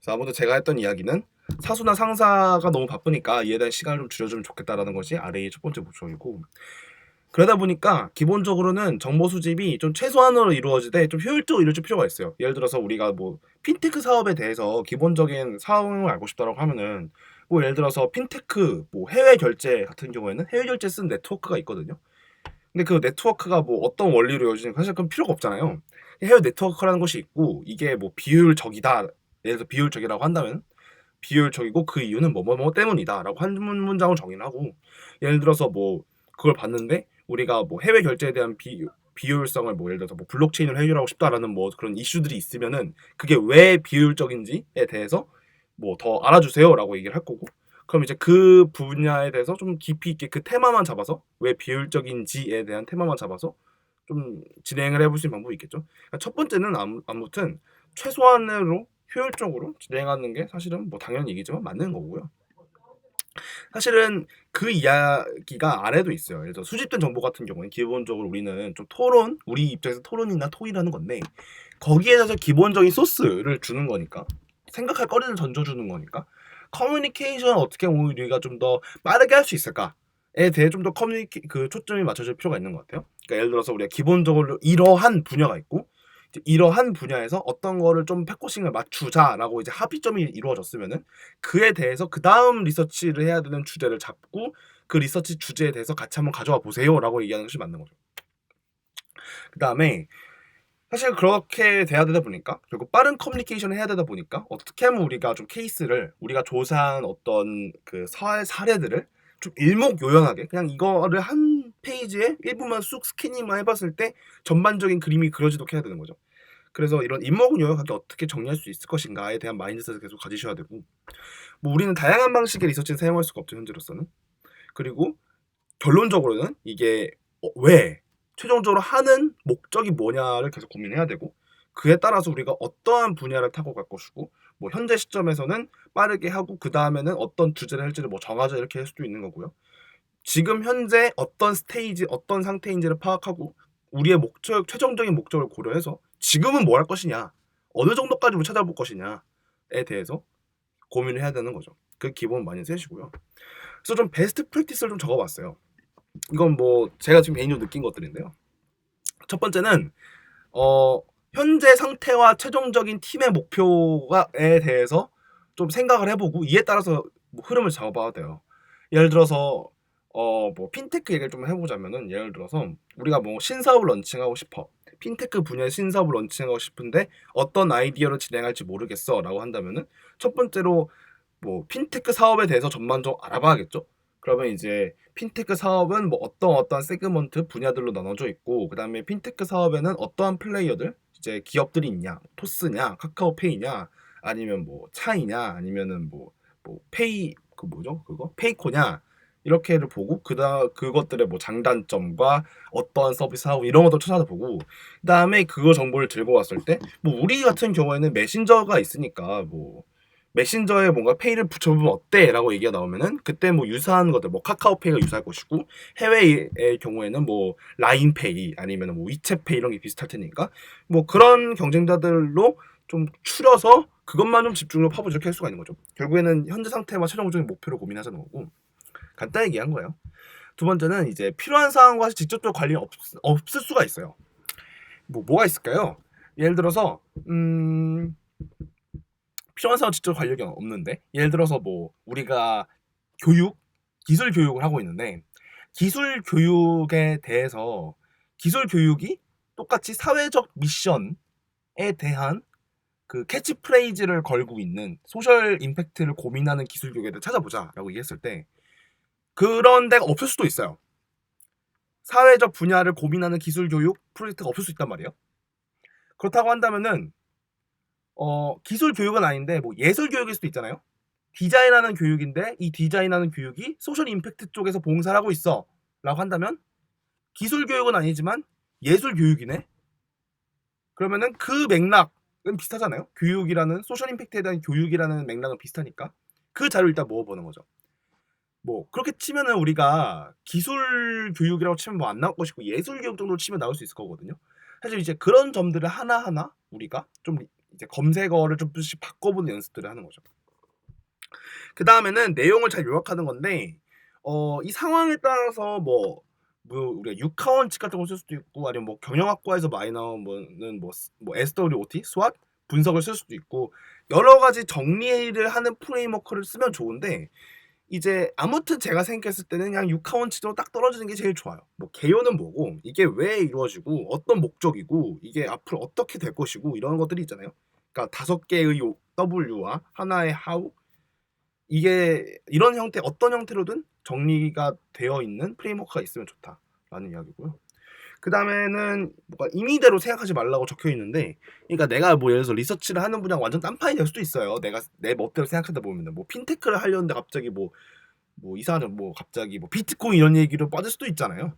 그래서 아무튼 제가 했던 이야기는 사수나 상사가 너무 바쁘니까 이에 대한 시간을 좀 줄여주면 좋겠다라는 것이 RA의 첫 번째 목적이고, 그러다 보니까 기본적으로는 정보 수집이 좀 최소한으로 이루어지되 좀 효율적으로 이루어질 필요가 있어요. 예를 들어서 우리가 뭐 핀테크 사업에 대해서 기본적인 사항을 알고 싶다라고 하면은, 뭐 예를 들어서 핀테크 뭐 해외 결제 같은 경우에는 해외 결제 쓴 네트워크가 있거든요. 근데 그 네트워크가 뭐 어떤 원리로 이루어지는지 사실 그건 필요가 없잖아요. 해외 네트워크라는 것이 있고 이게 뭐 비효율적이다. 예를 들어서 비효율적이라고 한다면 비효율적이고 그 이유는 뭐뭐뭐 때문이다라고 한 문장을 정의를 하고, 예를 들어서 뭐 그걸 봤는데 우리가 뭐 해외 결제에 대한 비효율성을 뭐 예를 들어서 뭐 블록체인으로 해결하고 싶다라는 뭐 그런 이슈들이 있으면은 그게 왜 비효율적인지에 대해서 뭐 더 알아주세요라고 얘기를 할 거고, 그럼 이제 그 분야에 대해서 좀 깊이 있게 그 테마만 잡아서 왜 비효율적인지에 대한 테마만 잡아서 좀 진행을 해볼 수 있는 방법이 있겠죠. 그러니까 첫 번째는 아무튼 최소한으로 효율적으로 진행하는 게 사실은 뭐 당연한 얘기지만 맞는 거고요. 사실은 그 이야기가 아래도 있어요. 예를 들어 수집된 정보 같은 경우는 기본적으로 우리는 좀 토론, 우리 입장에서 토론이나 토의라는 건데 거기에 대해서 기본적인 소스를 주는 거니까, 생각할 거리를 던져주는 거니까 커뮤니케이션 어떻게 우리가 좀 더 빠르게 할 수 있을까에 대해 좀 더 그 초점이 맞춰질 필요가 있는 것 같아요. 그러니까 예를 들어서 우리가 기본적으로 이러한 분야가 있고 이제 이러한 분야에서 어떤 거를 좀 포커싱을 맞추자라고 이제 합의점이 이루어졌으면은 그에 대해서 그 다음 리서치를 해야 되는 주제를 잡고 그 리서치 주제에 대해서 같이 한번 가져와 보세요라고 얘기하는 것이 맞는 거죠. 그 다음에 사실 그렇게 돼야 되다 보니까 결국 빠른 커뮤니케이션을 해야 되다 보니까 어떻게 하면 우리가 좀 케이스를 우리가 조사한 어떤 그 사례들을 좀 일목요연하게 그냥 이거를 한 페이지에 1분만 쑥 스캐닝만 해봤을 때 전반적인 그림이 그려지도록 해야 되는 거죠. 그래서 이런 일목요연하게 어떻게 정리할 수 있을 것인가에 대한 마인드셋을 계속 가지셔야 되고, 뭐 우리는 다양한 방식의 리서치를 사용할 수가 없죠 현재로서는. 그리고 결론적으로는 이게 왜 최종적으로 하는 목적이 뭐냐를 계속 고민해야 되고, 그에 따라서 우리가 어떠한 분야를 타고 갈 것이고 뭐 현재 시점에서는 빠르게 하고 그 다음에는 어떤 주제를 할지를 뭐 정하자 이렇게 할 수도 있는 거고요. 지금 현재 어떤 스테이지 어떤 상태인지를 파악하고 우리의 목적 최종적인 목적을 고려해서 지금은 뭘 할 것이냐, 어느 정도까지 우리 찾아볼 것이냐에 대해서 고민을 해야 되는 거죠. 그 기본 마인드셋이고요. 그래서 좀 베스트 프랙티스를 좀 적어봤어요. 이건 뭐 제가 지금 개인적으로 느낀 것들인데요. 첫 번째는 어 현재 상태와 최종적인 팀의 목표에 대해서 좀 생각을 해보고 이에 따라서 뭐 흐름을 잡아봐야 돼요. 예를 들어서 뭐 핀테크 얘기를 좀 해보자면은, 예를 들어서 우리가 뭐 신사업을 런칭하고 싶어. 핀테크 분야의 신사업을 런칭하고 싶은데 어떤 아이디어로 진행할지 모르겠어라고 한다면은 첫 번째로 뭐 핀테크 사업에 대해서 전반적으로 알아봐야겠죠. 그러면 이제 핀테크 사업은 뭐 어떤 세그먼트 분야들로 나눠져 있고, 그다음에 핀테크 사업에는 어떠한 플레이어들 이제 기업들이 있냐, 토스냐, 카카오페이냐, 아니면 뭐 차이냐, 아니면은 뭐 페이 그 뭐죠 그거 페이코냐, 이렇게를 보고 그것들의 뭐 장단점과 어떠한 서비스 하고 이런 것도 찾아보고, 그다음에 그거 정보를 들고 왔을 때 뭐 우리 같은 경우에는 메신저가 있으니까 뭐 메신저에 뭔가 페이를 붙여보면 어때?라고 얘기가 나오면은 그때 뭐 유사한 것들 뭐 카카오페이가 유사할 것이고, 해외의 경우에는 뭐 라인페이 아니면 뭐 위챗페이 이런 게 비슷할 테니까 뭐 그런 경쟁자들로 좀 추려서 그것만 좀 집중적으로 파보지 이렇게 할 수가 있는 거죠. 결국에는 현재 상태와 최종적인 목표를 고민하자는 거고, 간단히 얘기한 거예요. 두 번째는 이제 필요한 사항과 직접적 관련이 없을 수가 있어요. 뭐가 있을까요? 예를 들어서 필요한 사항 직접 관련이 없는데, 예를 들어서 뭐 우리가 기술 교육을 하고 있는데 기술 교육에 대해서 기술 교육이 똑같이 사회적 미션에 대한 그 캐치프레이즈를 걸고 있는 소셜 임팩트를 고민하는 기술 교육에 대해 찾아보자라고 얘기했을 때 그런 데가 없을 수도 있어요. 사회적 분야를 고민하는 기술 교육 프로젝트가 없을 수 있단 말이에요. 그렇다고 한다면은 기술 교육은 아닌데 뭐 예술 교육일 수도 있잖아요. 디자인하는 교육인데 이 디자인하는 교육이 소셜 임팩트 쪽에서 봉사를 하고 있어 라고 한다면 기술 교육은 아니지만 예술 교육이네. 그러면은 그 맥락은 비슷하잖아요. 교육이라는 소셜 임팩트에 대한 교육이라는 맥락은 비슷하니까 그 자료를 일단 모아보는 거죠. 뭐 그렇게 치면은 우리가 기술 교육이라고 치면 뭐 안 나올 것이고 예술 교육 정도로 치면 나올 수 있을 거거든요. 사실 이제 그런 점들을 하나하나 우리가 좀 이제 검색어를 좀씩 바꿔보는 연습들을 하는 거죠. 그 다음에는 내용을 잘 요약하는 건데 이 상황에 따라서 뭐 우리가 육하원칙 같은 걸 쓸 수도 있고 아니면 뭐 경영학과에서 많이 나온 뭐는 뭐 SWOT, SWOT 분석을 쓸 수도 있고 여러 가지 정리를 하는 프레임워크를 쓰면 좋은데 이제 아무튼 제가 생각했을 때는 그냥 육하원칙으로 딱 떨어지는 게 제일 좋아요. 뭐 개요는 뭐고 이게 왜 이루어지고 어떤 목적이고 이게 앞으로 어떻게 될 것이고 이런 것들이 있잖아요. 그러니까 5개의 W와 하나의 How 이게 이런 형태 어떤 형태로든 정리가 되어 있는 프레임워크가 있으면 좋다라는 이야기고요. 그 다음에는 뭔가 임의대로 생각하지 말라고 적혀 있는데, 그러니까 내가 뭐 예를 들어서 리서치를 하는 분야가 완전 딴판이 될 수도 있어요. 내가 내 멋대로 생각하다 보면은 뭐 핀테크를 하려는데 갑자기 뭐 이상한 뭐 갑자기 뭐 비트코인 이런 얘기로 빠질 수도 있잖아요.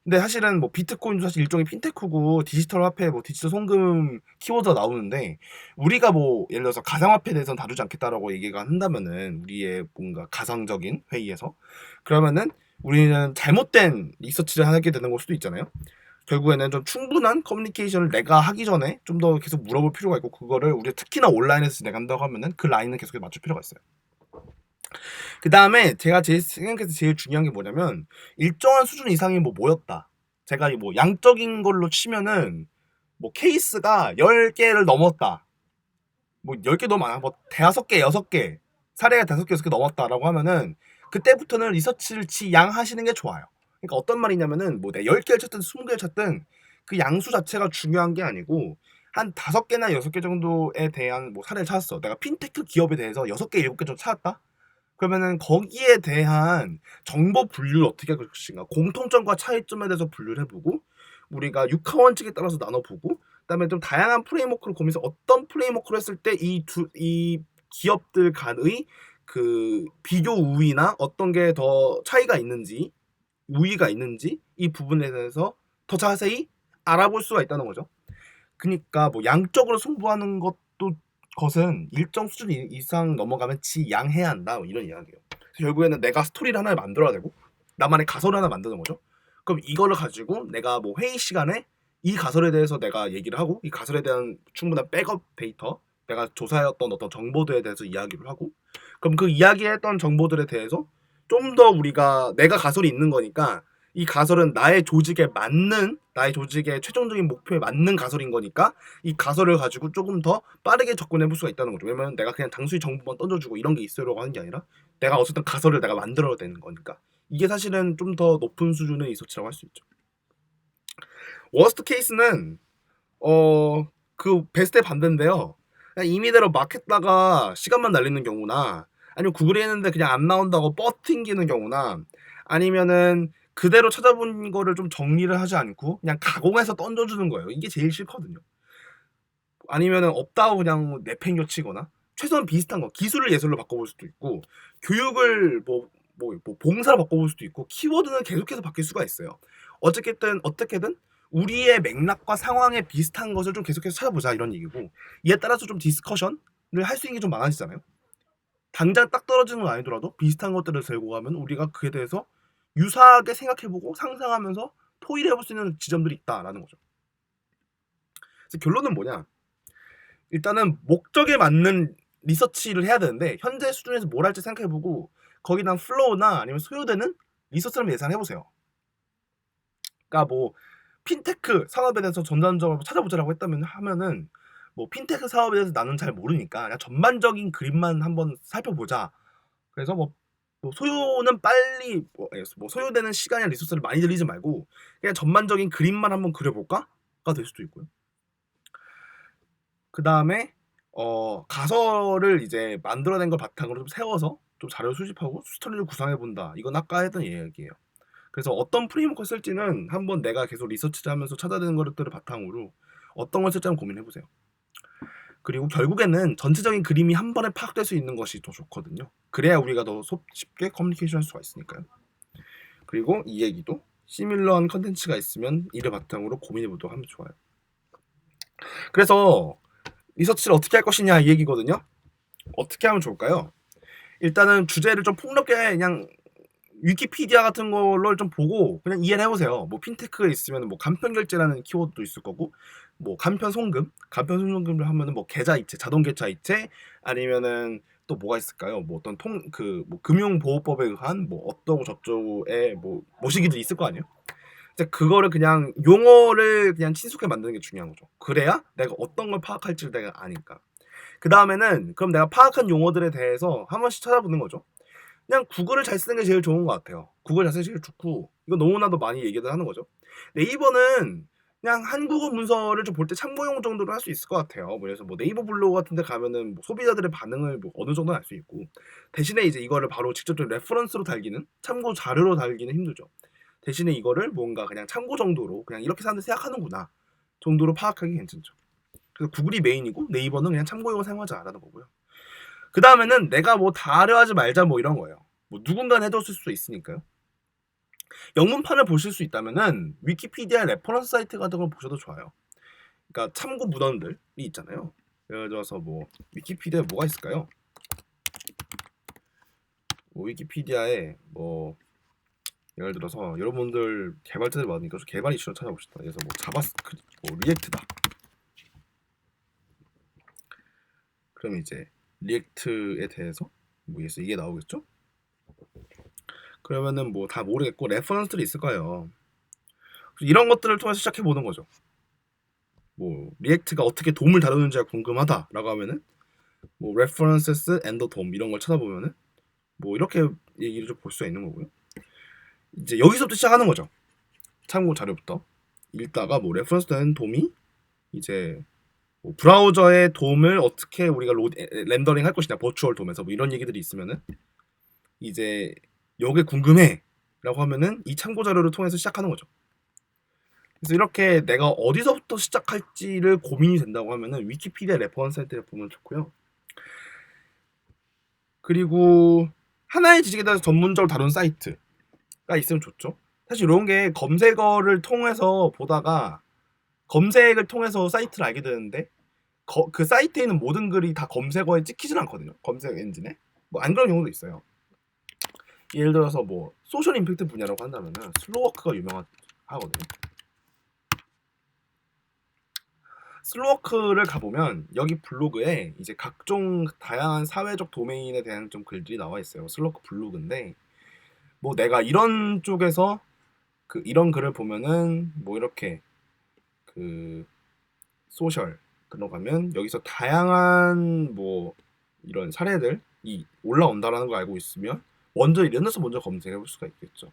근데 사실은 뭐 비트코인도 사실 일종의 핀테크고 디지털 화폐 뭐 디지털 송금 키워드가 나오는데 우리가 뭐 예를 들어서 가상화폐에 대해서는 다루지 않겠다라고 얘기가 한다면은 우리의 뭔가 가상적인 회의에서 그러면은 우리는 잘못된 리서치를 하게 되는 걸 수도 있잖아요. 결국에는 좀 충분한 커뮤니케이션을 내가 하기 전에 좀 더 계속 물어볼 필요가 있고 그거를 우리 특히나 온라인에서 진행한다고 하면은 그 라인을 계속 맞출 필요가 있어요. 그 다음에 제가 제일 생각해서 제일 중요한 게 뭐냐면 일정한 수준 이상이 뭐였다. 제가 뭐 양적인 걸로 치면은 뭐 케이스가 10개를 넘었다. 뭐 10개 너무 많아. 뭐 5개, 6개, 사례가 5개, 6개 넘었다라고 하면은 그때부터는 리서치를 지양하시는 게 좋아요. 그러니까 어떤 말이냐면은 뭐 내가 10개를 찾든 20개를 찾든 그 양수 자체가 중요한 게 아니고 한 5개나 6개 정도에 대한 뭐 사례를 찾았어. 내가 핀테크 기업에 대해서 6개, 7개 정도 찾았다. 그러면은 거기에 대한 정보 분류를 어떻게 할 것인가, 공통점과 차이점에 대해서 분류를 해보고 우리가 육하원칙에 따라서 나눠보고 그다음에 좀 다양한 프레임워크를 고민해서 어떤 프레임워크를 했을 때 이 기업들 간의 그 비교 우위나 어떤 게 더 차이가 있는지 우위가 있는지 이 부분에 대해서 더 자세히 알아볼 수가 있다는 거죠. 그러니까 뭐 양적으로 승부하는 것은 일정 수준 이상 넘어가면 지양해야 한다 뭐 이런 이야기예요. 결국에는 내가 스토리를 하나 만들어야 되고 나만의 가설을 하나 만드는 거죠. 그럼 이거를 가지고 내가 뭐 회의 시간에 이 가설에 대해서 내가 얘기를 하고 이 가설에 대한 충분한 백업 데이터 내가 조사해왔던 어떤 정보들에 대해서 이야기를 하고 그럼 그 이야기했던 정보들에 대해서 좀 더 우리가 내가 가설이 있는 거니까 이 가설은 나의 조직에 맞는 나의 조직의 최종적인 목표에 맞는 가설인 거니까 이 가설을 가지고 조금 더 빠르게 접근해 볼 수가 있다는 거죠. 왜냐면 내가 그냥 단순히 정보만 던져주고 이런 게 있으려고 하는 게 아니라 내가 어쨌든 가설을 내가 만들어야 되는 거니까 이게 사실은 좀 더 높은 수준의 리서치라고 할 수 있죠. 워스트 케이스는 그 베스트의 반대인데요. 그냥 임의대로 막 했다가 시간만 날리는 경우나 아니면 구글이 했는데 그냥 안 나온다고 뻗팅기는 경우나 아니면은 그대로 찾아본 거를 좀 정리를 하지 않고 그냥 가공해서 던져주는 거예요. 이게 제일 싫거든요. 아니면은 없다고 그냥 내팽겨치거나 최소한 비슷한 거 기술을 예술로 바꿔볼 수도 있고 교육을 뭐 봉사로 바꿔볼 수도 있고 키워드는 계속해서 바뀔 수가 있어요. 어떻게든 우리의 맥락과 상황에 비슷한 것을 좀 계속해서 찾아보자 이런 얘기고 이에 따라서 좀 디스커션을 할 수 있는 게 좀 많아지잖아요. 당장 딱 떨어지는 건 아니더라도 비슷한 것들을 들고 가면 우리가 그에 대해서 유사하게 생각해보고 상상하면서 토의를 해볼 수 있는 지점들이 있다라는 거죠. 그래서 결론은 뭐냐? 일단은 목적에 맞는 리서치를 해야 되는데 현재 수준에서 뭘 할지 생각해보고 거기에 대한 플로우나 아니면 소요되는 리서치를 예상해보세요. 그러니까 뭐 핀테크 사업에 대해서 전반적으로 찾아보자라고 하면은 뭐 핀테크 사업에 대해서 나는 잘 모르니까 그냥 전반적인 그림만 한번 살펴보자. 그래서 뭐 소요는 빨리 뭐 소요되는 시간이나 리소스를 많이 들이지 말고 그냥 전반적인 그림만 한번 그려볼까가 될 수도 있고요. 그 다음에 가설을 이제 만들어낸 걸 바탕으로 좀 세워서 좀 자료 수집하고 스토리를 구상해본다. 이건 아까 했던 얘기예요. 그래서 어떤 프레임워크 쓸지는 한번 내가 계속 리서치를 하면서 찾아내는 것들을 바탕으로 어떤 걸 쓸지 한번 고민해보세요. 그리고 결국에는 전체적인 그림이 한 번에 파악될 수 있는 것이 더 좋거든요. 그래야 우리가 더 쉽게 커뮤니케이션 할 수가 있으니까요. 그리고 이 얘기도 시밀러한 컨텐츠가 있으면 이를 바탕으로 고민해보도록 하면 좋아요. 그래서 리서치를 어떻게 할 것이냐 이 얘기거든요. 어떻게 하면 좋을까요? 일단은 주제를 좀 폭넓게 그냥 위키피디아 같은 걸로 좀 보고 그냥 이해를 해보세요. 뭐 핀테크가 있으면 뭐 간편결제라는 키워드도 있을 거고 뭐 간편 송금을 하면은 뭐 계좌 이체, 자동 계좌 이체 아니면은 또 뭐가 있을까요? 뭐 어떤 뭐 금융보호법에 의한 뭐 어떤 저쪽에 뭐 모시기들이 있을 거 아니에요? 이제 그거를 그냥 용어를 그냥 친숙하게 만드는 게 중요한 거죠. 그래야 내가 어떤 걸 파악할지를 내가 아니까. 그 다음에는 그럼 내가 파악한 용어들에 대해서 한 번씩 찾아보는 거죠. 그냥 구글을 잘 쓰는 게 제일 좋은 것 같아요. 구글 자체가 제일 좋고 이거 너무나도 많이 얘기를 하는 거죠. 네이버는 그냥 한국어 문서를 좀 볼 때 참고용 정도로 할 수 있을 것 같아요. 뭐 그래서 뭐 네이버 블로그 같은 데 가면은 뭐 소비자들의 반응을 뭐 어느 정도는 알 수 있고 대신에 이제 이거를 바로 직접적으로 레퍼런스로 달기는 참고 자료로 달기는 힘들죠. 대신에 이거를 뭔가 그냥 참고 정도로 그냥 이렇게 사람들이 생각하는구나 정도로 파악하기 괜찮죠. 그래서 구글이 메인이고 네이버는 그냥 참고용을 사용하자라는 거고요. 그 다음에는 내가 뭐 다려하지 말자 뭐 이런 거예요. 뭐 누군가는 해뒀을 수도 있으니까요. 영문판을 보실 수 있다면은 위키피디아 레퍼런스 사이트 같은 걸 보셔도 좋아요. 그러니까 참고 문헌들이 있잖아요. 예를 들어서 뭐 위키피디아에 뭐가 있을까요? 뭐 위키피디아에 뭐 예를 들어서 여러분들 개발자들 많으니까 개발 이슈를 찾아봅시다. 그래서 뭐 자바스크립트, 뭐 리액트다. 그럼 이제 리액트에 대해서 뭐 이게 나오겠죠? 그러면은 뭐 다 모르겠고 레퍼런스들이 있을 거예요. 이런 것들을 통해서 시작해 보는 거죠. 뭐 리액트가 어떻게 돔을 다루는지가 궁금하다라고 하면은 뭐 references and DOM 이런 걸 찾아보면은 뭐 이렇게 얘기를 좀 볼 수가 있는 거고요. 이제 여기서부터 시작하는 거죠. 참고 자료부터 읽다가 뭐 reference and DOM이 이제 뭐 브라우저의 돔을 어떻게 우리가 렌더링 할 것이냐 버추얼 돔에서 뭐 이런 얘기들이 있으면은 이제 요게 궁금해라고 하면은 이 참고 자료를 통해서 시작하는 거죠. 그래서 이렇게 내가 어디서부터 시작할지를 고민이 된다고 하면은 위키피디아 레퍼런스 사이트를 보면 좋고요. 그리고 하나의 지식에 대해서 전문적으로 다룬 사이트가 있으면 좋죠. 사실 이런 게 검색어를 통해서 보다가 검색을 통해서 사이트를 알게 되는데 그 사이트에 있는 모든 글이 다 검색어에 찍히진 않거든요. 검색 엔진에. 뭐 안 그런 경우도 있어요. 예를 들어서 뭐 소셜 임팩트 분야라고 한다면은 슬로워크가 유명하거든요. 슬로워크를 가보면 여기 블로그에 이제 각종 다양한 사회적 도메인에 대한 좀 글들이 나와 있어요. 슬로워크 블로그인데 뭐 내가 이런 쪽에서 이런 글을 보면은 뭐 이렇게 소셜 들어가면 여기서 다양한 뭐 이런 사례들이 올라온다라는 걸 알고 있으면 이런 데서 먼저 검색해 볼 수가 있겠죠.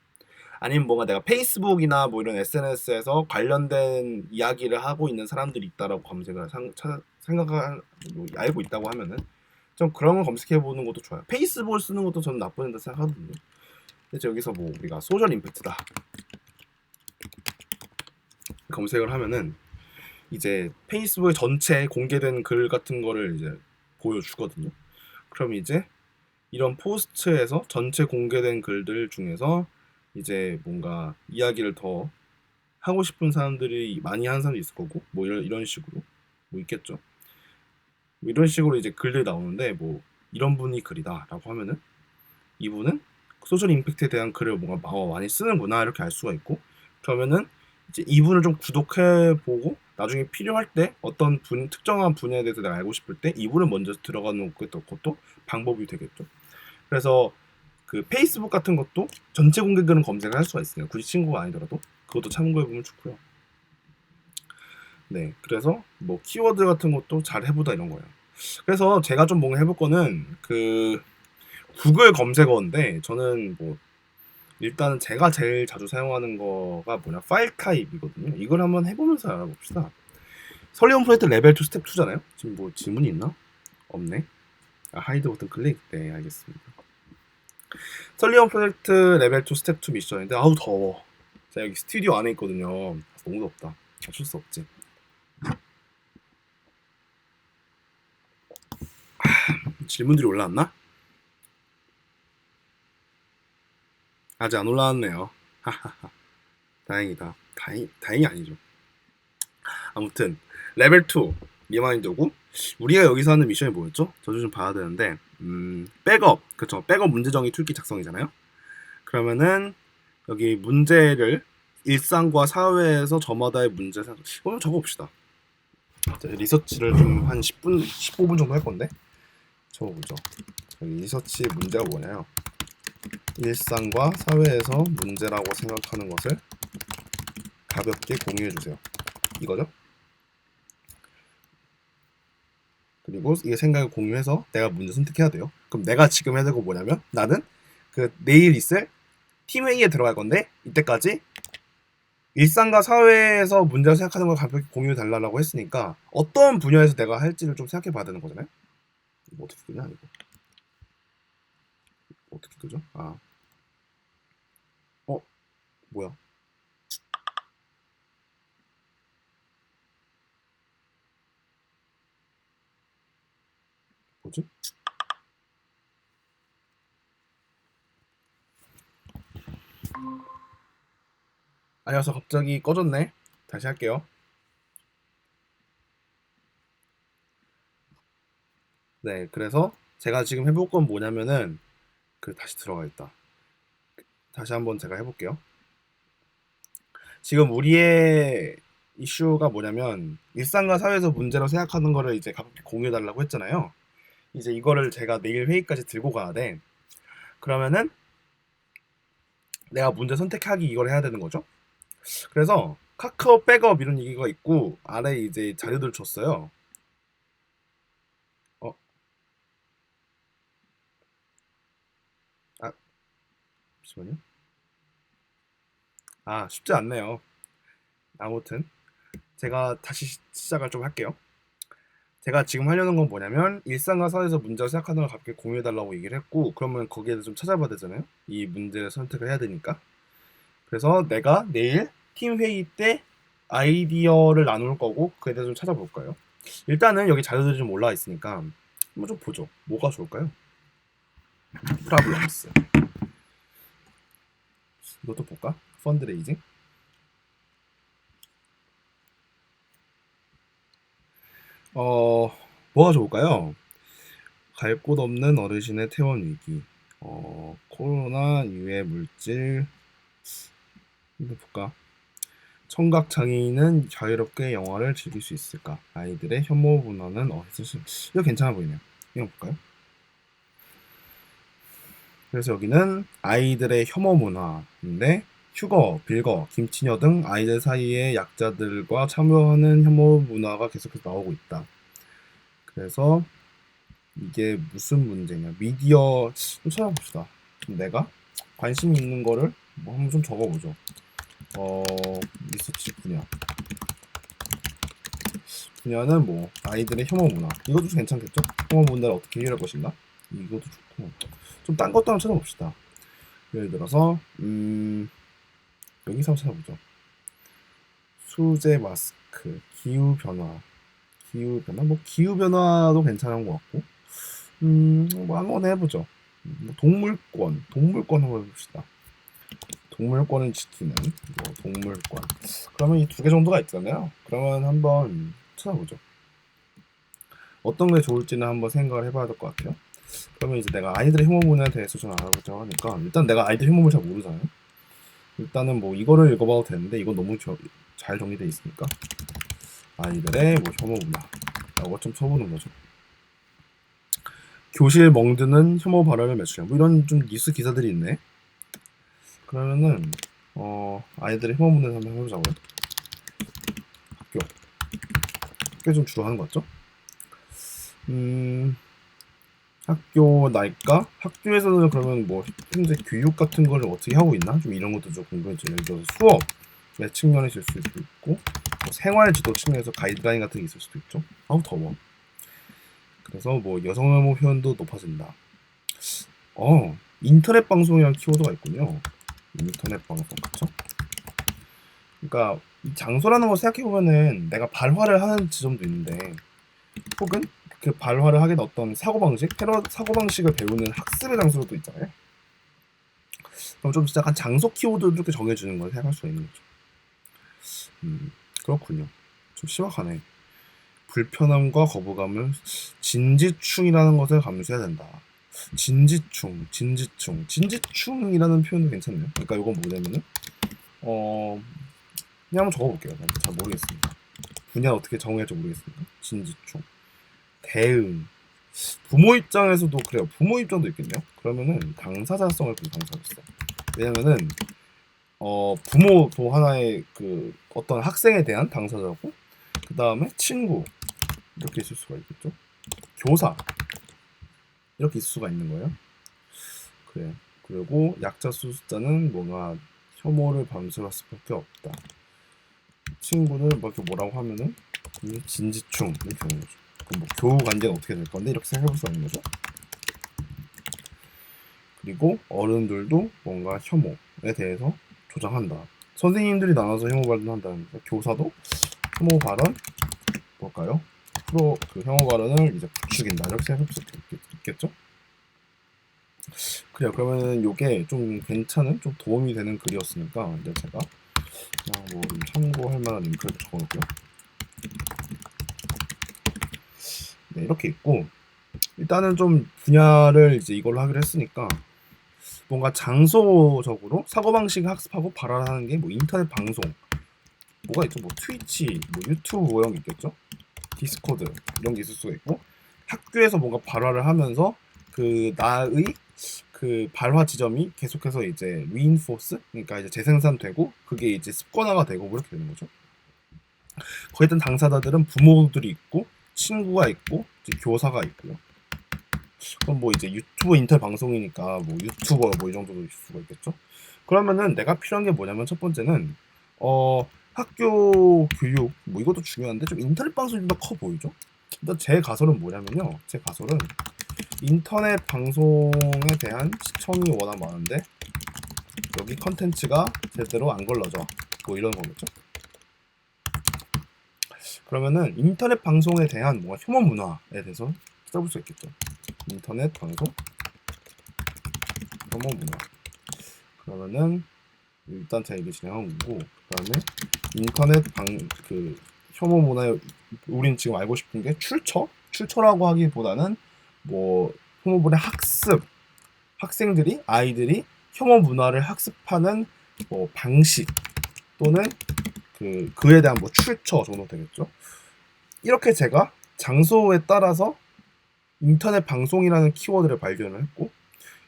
아니면 뭔가 내가 페이스북이나 뭐 이런 SNS에서 관련된 이야기를 하고 있는 사람들이 있다라고 검색을 알고 있다고 하면은 좀 그런 걸 검색해 보는 것도 좋아요. 페이스북을 쓰는 것도 저는 나쁜 일이라 생각하거든요. 그래서 여기서 뭐 우리가 소셜 임팩트다 검색을 하면은 이제 페이스북에 전체 공개된 글 같은 거를 이제 보여주거든요. 그럼 이제 이런 포스트에서 전체 공개된 글들 중에서 이제 뭔가 이야기를 더 하고 싶은 사람들이 많이 하는 사람도 있을 거고 뭐 이런 식으로 뭐 있겠죠. 뭐 이런 식으로 이제 글들이 나오는데 뭐 이런 분이 글이다라고 하면은 이분은 소셜 임팩트에 대한 글을 뭔가 많이 쓰는구나 이렇게 알 수가 있고 그러면은 이제 이분을 좀 구독해 보고 나중에 필요할 때 어떤 특정한 분야에 대해서 내가 알고 싶을 때 이분을 먼저 들어가는 것도 방법이 되겠죠. 그래서 그 페이스북 같은 것도 전체 공개 글은 검색을 할 수가 있어요. 굳이 친구가 아니더라도 그것도 참고해 보면 좋고요. 네, 그래서 뭐 키워드 같은 것도 잘 해보다 이런 거예요. 그래서 제가 좀 뭔가 해볼 거는 구글 검색어인데 저는 뭐 일단은 제가 제일 자주 사용하는 거가 파일 타입이거든요. 이걸 한번 해보면서 알아봅시다. 설리온 프로젝트 레벨 2 스텝 2잖아요. 지금 뭐 질문이 있나? 없네. 하이드 버튼 클릭. 네, 알겠습니다. 설리온 프로젝트 레벨 2 스텝 2 미션인데 아우 더워. 제가 여기 스튜디오 안에 있거든요. 너무 덥다. 어쩔 수 없지. 질문들이 올라왔나? 아직 안 올라왔네요. 다행이다. 다행이 아니죠. 아무튼 레벨 2 리마인더고 우리가 여기서 하는 미션이 뭐였죠? 저도 좀 봐야 되는데 백업 그쵸? 백업 문제 정의 툴킷 작성이잖아요. 그러면은 여기 문제를 일상과 사회에서 저마다의 문제 적어봅시다. 리서치를 좀 한 10분, 15분 정도 할 건데 적어보죠. 여기 리서치 문제가 뭐냐요? 일상과 사회에서 문제라고 생각하는 것을 가볍게 공유해주세요. 이거죠? 그리고 이 생각을 공유해서 내가 문제 선택해야 돼요. 그럼 내가 지금 해야 되고 뭐냐면 나는 그 내일 있을 팀 회의에 들어갈 건데 이때까지 일상과 사회에서 문제를 생각하는 걸 가볍게 공유해 달라고 했으니까 어떤 분야에서 내가 할지를 좀 생각해 봐야 되는 거잖아요. 이거 어떻게 끄냐 이거 어떻게 끄죠? 아, 뭐야? 뭐지? 아니어서 갑자기 꺼졌네. 다시 할게요. 네, 그래서 제가 지금 해볼 건 뭐냐면은 다시 들어가 있다. 다시 한번 제가 해볼게요. 지금 우리의 이슈가 뭐냐면 일상과 사회에서 문제로 생각하는 거를 이제 가볍게 공유해달라고 했잖아요. 이제 이거를 제가 내일 회의까지 들고 가야 돼. 그러면은 내가 문제 선택하기 이걸 해야 되는 거죠. 그래서 카카오 백업 이런 얘기가 있고 아래에 이제 자료들 줬어요. 어, 아, 잠시만요. 아, 쉽지 않네요. 아무튼 제가 다시 시작을 좀 할게요. 제가 지금 하려는 건 뭐냐면 일상과 사회에서 문제를 생각하는 걸 가볍게 공유해달라고 얘기를 했고 그러면 거기에 대해서 좀 찾아봐야 되잖아요. 이 문제를 선택을 해야 되니까. 그래서 내가 내일 팀 회의 때 아이디어를 나눌 거고 그에 대해서 좀 찾아볼까요? 일단은 여기 자료들이 좀 올라와 있으니까 한번 좀 보죠. 뭐가 좋을까요? 프라블럼스. 이것도 볼까? 펀드레이징. 뭐가 좋을까요? 갈 곳 없는 어르신의 퇴원 위기. 코로나 유해 물질. 이거 볼까? 청각 장애인은 자유롭게 영화를 즐길 수 있을까? 아이들의 혐오 문화는 어디서 이거 괜찮아 보이네요. 이거 볼까요? 그래서 여기는 아이들의 혐오 문화인데 휴거, 빌거, 김치녀 등 아이들 사이에 약자들과 참여하는 혐오 문화가 계속해서 나오고 있다. 그래서 이게 무슨 문제냐? 미디어 좀 찾아봅시다. 내가 관심 있는 거를 뭐 한번 좀 적어보죠. 리서치 분야는 뭐 아이들의 혐오 문화. 이것도 괜찮겠죠? 혐오 문화를 어떻게 해결할 것인가? 이것도 좋고 좀 딴 것도 한번 찾아봅시다. 예를 들어서 여기서 한번 찾아보죠. 수제 마스크, 기후 변화, 뭐 기후 변화도 괜찮은 것 같고, 뭐 한번 해보죠. 뭐 동물권 한번 해봅시다. 동물권을 지키는 뭐 동물권. 그러면 이 두 개 정도가 있잖아요. 그러면 한번 찾아보죠. 어떤 게 좋을지는 한번 생각을 해봐야 될 것 같아요. 그러면 이제 내가 아이들의 혐오 문화에 대해서 좀 알아보자고 하니까 일단 내가 아이들 혐오를 잘 모르잖아요. 일단은 뭐 이거를 읽어봐도 되는데 이건 너무 잘 정리되어 있으니까 아이들의 뭐 혐오 문화라고 좀 쳐보는 거죠. 교실 멍드는 혐오 발언을 매출해. 뭐 이런 좀 뉴스 기사들이 있네. 그러면은 아이들의 혐오 문화를 한번 해보자고요. 학교 좀 주로 하는 것 같죠? 학교 날까? 학교에서는 그러면 뭐 현재 교육 같은 거를 어떻게 하고 있나? 좀 이런 것도 좀 궁금해져요. 예를 들어서 수업의 측면에서 있을 수도 있고 뭐 생활 지도 측면에서 가이드라인 같은 게 있을 수도 있죠. 아우 더워. 그래서 뭐 여성 혐오 표현도 높아진다. 인터넷 방송이라는 키워드가 있군요. 인터넷 방송, 그쵸? 그러니까 이 장소라는 걸 생각해 보면은 내가 발화를 하는 지점도 있는데, 혹은 그 발화를 하게 된 어떤 사고방식, 테러 사고방식을 배우는 학습의 장소도 있잖아요. 그럼 좀 약간 장소 키워드를 이렇게 정해주는 걸 생각할 수가 있는 거죠. 그렇군요. 좀 심각하네. 불편함과 거부감을 진지충이라는 것을 감수해야 된다. 진지충이라는 표현도 괜찮네요. 그러니까 이건 뭐냐면은 그냥 한번 적어볼게요. 잘 모르겠습니다. 분야 어떻게 정해야 할지 모르겠습니다. 진지충, 대응. 부모 입장에서도 그래요. 부모 입장도 있겠네요. 그러면은 당사자성을 좀 당사자성. 왜냐면은 부모도 하나의 그 어떤 학생에 대한 당사자고, 그 다음에 친구 이렇게 있을 수가 있겠죠. 교사 이렇게 있을 수가 있는 거예요. 그래. 그리고 약자 수수자는 뭔가 혐오를 감수할 수밖에 없다. 친구를 뭐 이렇게 뭐라고 하면은 진지충 이렇게 되는 거죠. 그럼 뭐 교우 관계가 어떻게 될 건데 이렇게 생각해 볼 수 있는 거죠. 그리고 어른들도 뭔가 혐오에 대해서 조장한다. 선생님들이 나눠서 혐오 발언한다는데 교사도 혐오 발언 뭘까요? 그 혐오 발언을 이제 부추긴다. 이렇게 생각할 수 있겠죠? 그래요. 그러면은 요게 좀 괜찮은, 좀 도움이 되는 글이었으니까 이제 제가 그냥 뭐 좀 참고할 만한 링크를 적어놓고요. 네, 이렇게 있고 일단은 좀 분야를 이제 이걸로 하기로 했으니까 뭔가 장소적으로 사고방식 학습하고 발언하는 게 뭐 인터넷 방송 뭐가 있죠? 뭐 트위치, 뭐 유튜브 모형 있겠죠? 디스코드 이런 게 있을 수가 있고 학교에서 뭔가 발화를 하면서 그 나의 그 발화 지점이 계속해서 이제 reinforce 그러니까 이제 재생산되고 그게 이제 습관화가 되고 그렇게 되는 거죠. 거기에 당사자들은 부모들이 있고 친구가 있고 이제 교사가 있고요. 그럼 뭐 이제 유튜브 인터넷 방송이니까 뭐 유튜버 뭐 이 정도도 있을 수가 있겠죠. 그러면은 내가 필요한 게 뭐냐면 첫 번째는 학교 교육 뭐 이것도 중요한데 좀 인터넷 방송이 좀 더 커 보이죠. 일단 제 가설은 뭐냐면요. 제 가설은 인터넷 방송에 대한 시청이 워낙 많은데 여기 컨텐츠가 제대로 안 걸러져 뭐 이런 거겠죠. 그러면은 인터넷 방송에 대한 뭔가 혐오 문화에 대해서 찾아볼 수 있겠죠. 인터넷 방송 혐오 문화. 그러면은 일단 제가 이게 진행한 거고 그다음에 인터넷 그 혐오 문화에 우린 지금 알고 싶은 게 출처라고 하기보다는 뭐 혐오 문화 학습 학생들이 아이들이 혐오 문화를 학습하는 뭐 방식 또는 그에 대한 뭐 출처 정도 되겠죠. 이렇게 제가 장소에 따라서 인터넷 방송이라는 키워드를 발견을 했고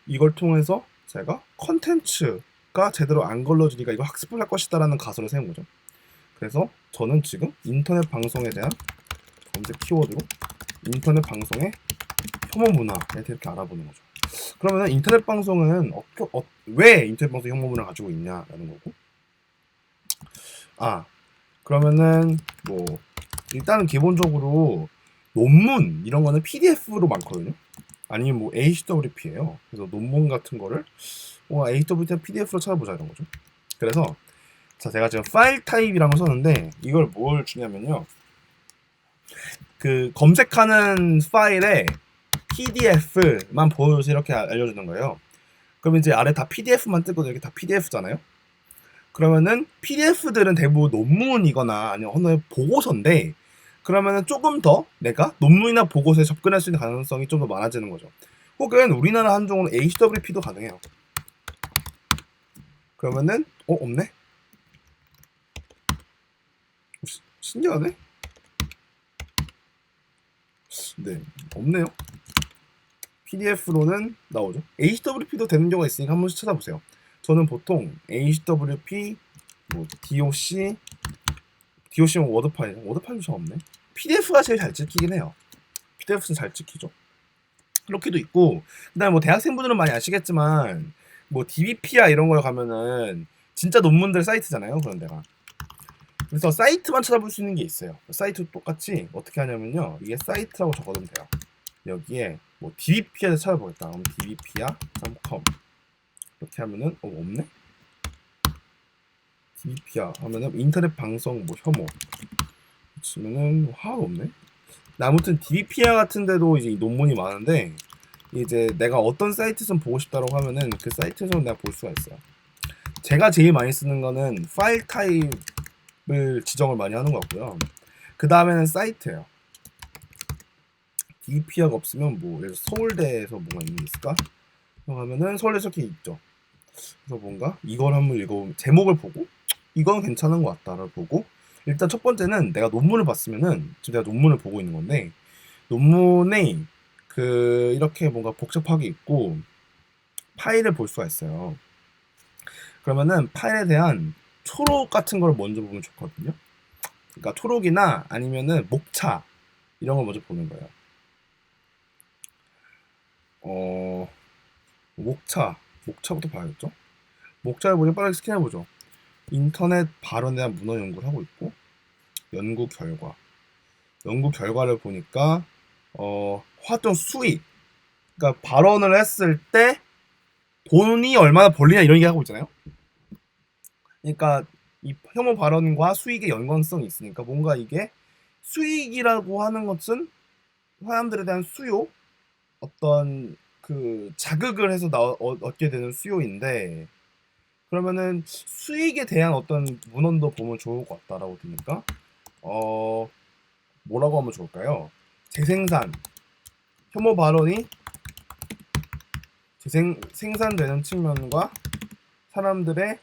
이걸 통해서 제가 컨텐츠가 제대로 안 걸러지니까 이거 학습을 할 것이다 라는 가설을 세운 거죠. 그래서 저는 지금 인터넷 방송에 대한 검색 키워드로 인터넷 방송의 혐오 문화에 대해 이렇게 알아보는 거죠. 그러면 인터넷 방송은 왜 인터넷 방송 혐오 문화를 가지고 있냐라는 거고 그러면은 뭐 일단은 기본적으로 논문 이런 거는 PDF로 많거든요. 아니면 뭐 HWP예요. 그래서 논문 같은 거를 HWP PDF로 찾아보자 이런 거죠. 그래서 자 제가 지금 파일 타입이라는 걸 썼는데 이걸 뭘 주냐면요. 그 검색하는 파일에 PDF만 보여줘서 이렇게 알려주는 거예요. 그럼 이제 아래 다 PDF만 뜨거든요. 이렇게 다 PDF잖아요. 그러면은 PDF들은 대부분 논문이거나 아니면 하나의 보고서인데 그러면은 조금 더 내가 논문이나 보고서에 접근할 수 있는 가능성이 좀 더 많아지는 거죠. 혹은 우리나라 한정으로 HWP도 가능해요. 그러면은 없네? 신기하네? 네, 없네요. PDF로는 나오죠. HWP도 되는 경우가 있으니까 한 번씩 찾아보세요. 저는 보통 HWP, 뭐 DOC면 워드 파일도 잘 없네. PDF가 제일 잘 찍히긴 해요. PDF는 잘 찍히죠. 이렇게도 있고, 그다음에 뭐 대학생분들은 많이 아시겠지만, 뭐 DBP야 이런 걸 가면은 진짜 논문들 사이트잖아요. 그런 데가. 그래서 사이트만 찾아볼 수 있는 게 있어요. 사이트 똑같이 어떻게 하냐면요. 이게 사이트라고 적어두면 돼요. 여기에 뭐 DBP야에서 찾아보겠다. 그럼 dbp야.com 이렇게 하면은 없네? DBP야 하면은 인터넷 방송 뭐 혐오 치면은 하나도 없네. 아무튼 DBP야 같은 데도 이제 논문이 많은데 이제 내가 어떤 사이트에서 보고 싶다라고 하면은 그 사이트에서 내가 볼 수가 있어요. 제가 제일 많이 쓰는 거는 파일 타입을 지정을 많이 하는 것 같고요. 그 다음에는 사이트예요. DBP야가 없으면 뭐 예를 들어 서울대에서 뭐가 있는 게 있을까? 하면은 서울대에서 이렇게 있죠. 그래서 뭔가 이걸 한번 읽어보면 제목을 보고 이건 괜찮은 것 같다를 보고 일단 첫 번째는 내가 논문을 봤으면은 지금 내가 논문을 보고 있는 건데 논문에 이렇게 뭔가 복잡하게 있고 파일을 볼 수가 있어요. 그러면은 파일에 대한 초록 같은 걸 먼저 보면 좋거든요. 그러니까 초록이나 아니면은 목차 이런 걸 먼저 보는 거예요. 목차부터 봐야겠죠? 목차를 보니 빠르게 스캔해보죠. 인터넷 발언에 대한 문헌 연구를 하고 있고 연구 결과를 보니까 활동 수익, 그러니까 발언을 했을 때 돈이 얼마나 벌리냐 이런 얘기 하고 있잖아요. 그러니까 이 혐오 발언과 수익의 연관성이 있으니까 뭔가 이게 수익이라고 하는 것은 사람들에 대한 수요, 어떤 자극을 해서 얻게 되는 수요인데 그러면은 수익에 대한 어떤 문헌도 보면 좋을 것 같다라고 드니까 뭐라고 하면 좋을까요? 재생산, 혐오 발언이 생산되는 측면과 사람들의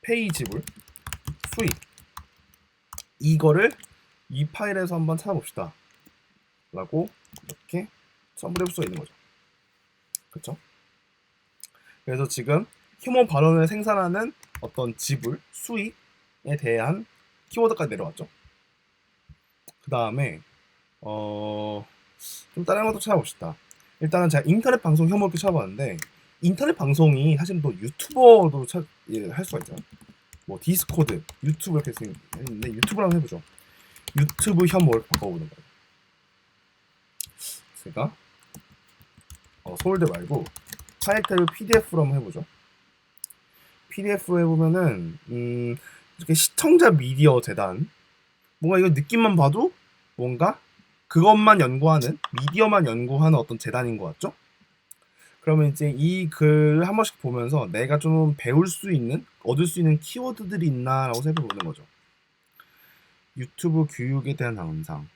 페이 지불, 수익 이거를 이 파일에서 한번 찾아봅시다 라고 이렇게 썸브리를 할 수가 있는 거죠. 그쵸? 그래서 지금 혐오 발언을 생산하는 어떤 지불, 수익에 대한 키워드까지 내려왔죠. 그 다음에 좀 다른 것도 찾아봅시다. 일단은 제가 인터넷 방송 혐오 이렇게 찾아봤는데 인터넷 방송이 사실 또 유튜버도 할 수가 있잖아요. 뭐 디스코드, 유튜브 이렇게 했는데 유튜브를 한번 해보죠. 유튜브 혐오를 바꿔보는 거예요. 제가 서울대 말고 파일 타입 PDF로 한번 해보죠. PDF로 해보면은 이렇게 시청자 미디어 재단, 뭔가 이거 느낌만 봐도 뭔가 그것만 연구하는, 미디어만 연구하는 어떤 재단인 것 같죠? 그러면 이제 이 글 한 번씩 보면서 내가 좀 배울 수 있는, 얻을 수 있는 키워드들이 있나라고 살펴보는 거죠. 유튜브 교육에 대한 항상,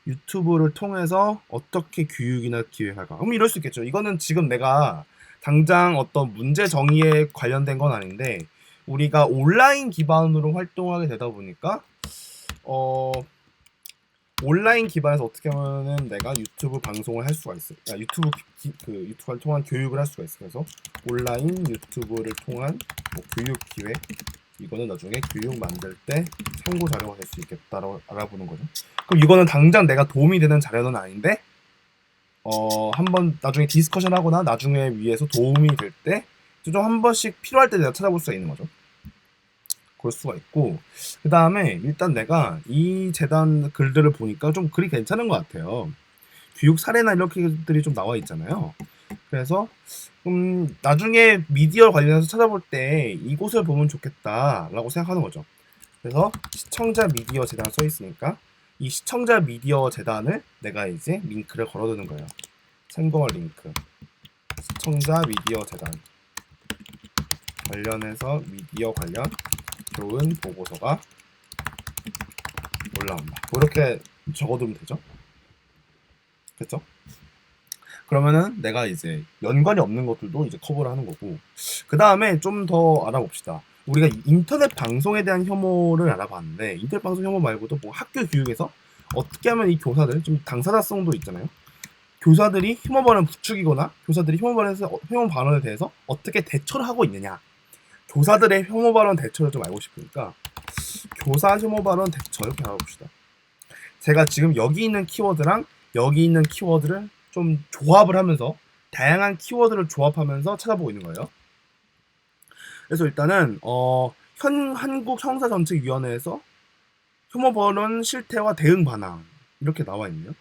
유튜브를 통해서 어떻게 교육이나 기획할까? 그럼 이럴 수 있겠죠. 이거는 지금 내가 당장 어떤 문제 정의에 관련된 건 아닌데 우리가 온라인 기반으로 활동하게 되다 보니까 온라인 기반에서 어떻게 하면은 내가 유튜브 방송을 할 수가 있어. 유튜브를 통한 교육을 할 수가 있어. 그래서 온라인 유튜브를 통한 뭐 교육 기획, 이거는 나중에 교육 만들 때 참고 자료가 될 수 있겠다라고 알아보는 거죠. 그럼 이거는 당장 내가 도움이 되는 자료는 아닌데 한번 나중에 디스커션 하거나 나중에 위해서 도움이 될 때 좀 한 번씩 필요할 때 내가 찾아볼 수가 있는 거죠. 그럴 수가 있고, 그 다음에 일단 내가 이 재단 글들을 보니까 좀 글이 괜찮은 것 같아요. 교육 사례나 이렇게들이 좀 나와 있잖아요. 그래서 나중에 미디어 관련해서 찾아볼 때 이곳을 보면 좋겠다라고 생각하는 거죠. 그래서 시청자 미디어 재단 써 있으니까 이 시청자 미디어 재단을 내가 이제 링크를 걸어두는 거예요. 참고할 링크, 시청자 미디어 재단 관련해서 미디어 관련 좋은 보고서가 올라온다. 이렇게 적어두면 되죠. 됐죠? 그러면은 내가 이제 연관이 없는 것들도 이제 커버를 하는 거고, 그 다음에 좀 더 알아봅시다. 우리가 인터넷 방송에 대한 혐오를 알아봤는데 인터넷 방송 혐오 말고도 뭐 학교 교육에서 어떻게 하면 이 교사들, 좀 당사자성도 있잖아요. 교사들이 혐오 발언을 부추기거나 교사들이 혐오 발언에 대해서 어떻게 대처를 하고 있느냐, 교사들의 혐오 발언 대처를 좀 알고 싶으니까 교사 혐오 발언 대처 이렇게 알아봅시다. 제가 지금 여기 있는 키워드랑 여기 있는 키워드를 좀 조합을 하면서 다양한 키워드를 조합하면서 찾아보고 있는 거예요. 그래서 일단은 한국형사정책위원회에서 혐오 발언 실태와 대응 반항 이렇게 나와 있네요.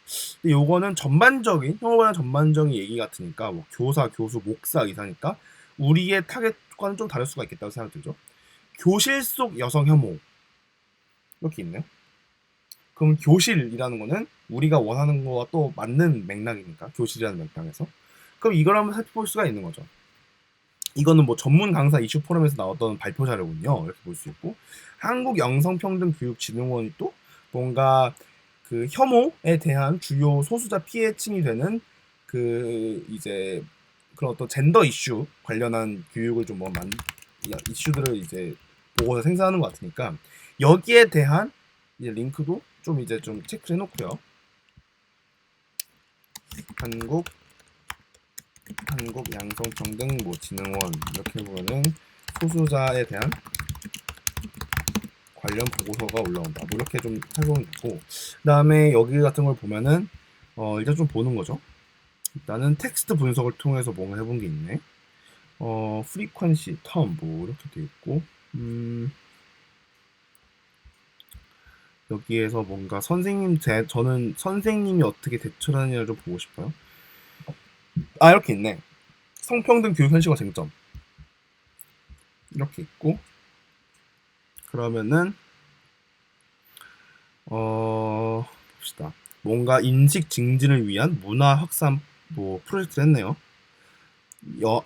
근데 요거는 전반적인 혐오 발언 전반적인 얘기 같으니까 뭐 교사, 교수, 목사 이사니까 우리의 타겟과는 좀 다를 수가 있겠다고 생각이 들죠. 교실 속 여성 혐오 이렇게 있네요. 그럼 교실이라는 거는 우리가 원하는 거와 또 맞는 맥락이니까 교실이라는 맥락에서 그럼 이걸 한번 살펴볼 수가 있는 거죠. 이거는 뭐 전문 강사 이슈 포럼에서 나왔던 발표 자료군요. 이렇게 볼 수 있고 한국영성평등교육진흥원이 또 뭔가 혐오에 대한 주요 소수자 피해층이 되는 이제 그런 어떤 젠더 이슈 관련한 교육을 좀 이슈들을 이제 보고서 생산하는 것 같으니까 여기에 대한 이제 링크도 좀 이제 좀 체크해 놓고요. 한국 양성평등 뭐 진흥원 이렇게 보면은 소수자에 대한 관련 보고서가 올라온다. 뭐 이렇게 좀 살펴보면 되고, 그다음에 여기 같은 걸 보면은 일단 좀 보는 거죠. 일단은 텍스트 분석을 통해서 뭔가 해본 게 있네. 프리퀀시, 텀 뭐 이렇게 돼 있고, 여기에서 뭔가 저는 선생님이 어떻게 대처를 하느냐를 좀 보고 싶어요. 아, 이렇게 있네. 성평등 교육 현실과 쟁점 이렇게 있고, 그러면은 봅시다. 뭔가 인식 증진을 위한 문화 확산 뭐 프로젝트를 했네요.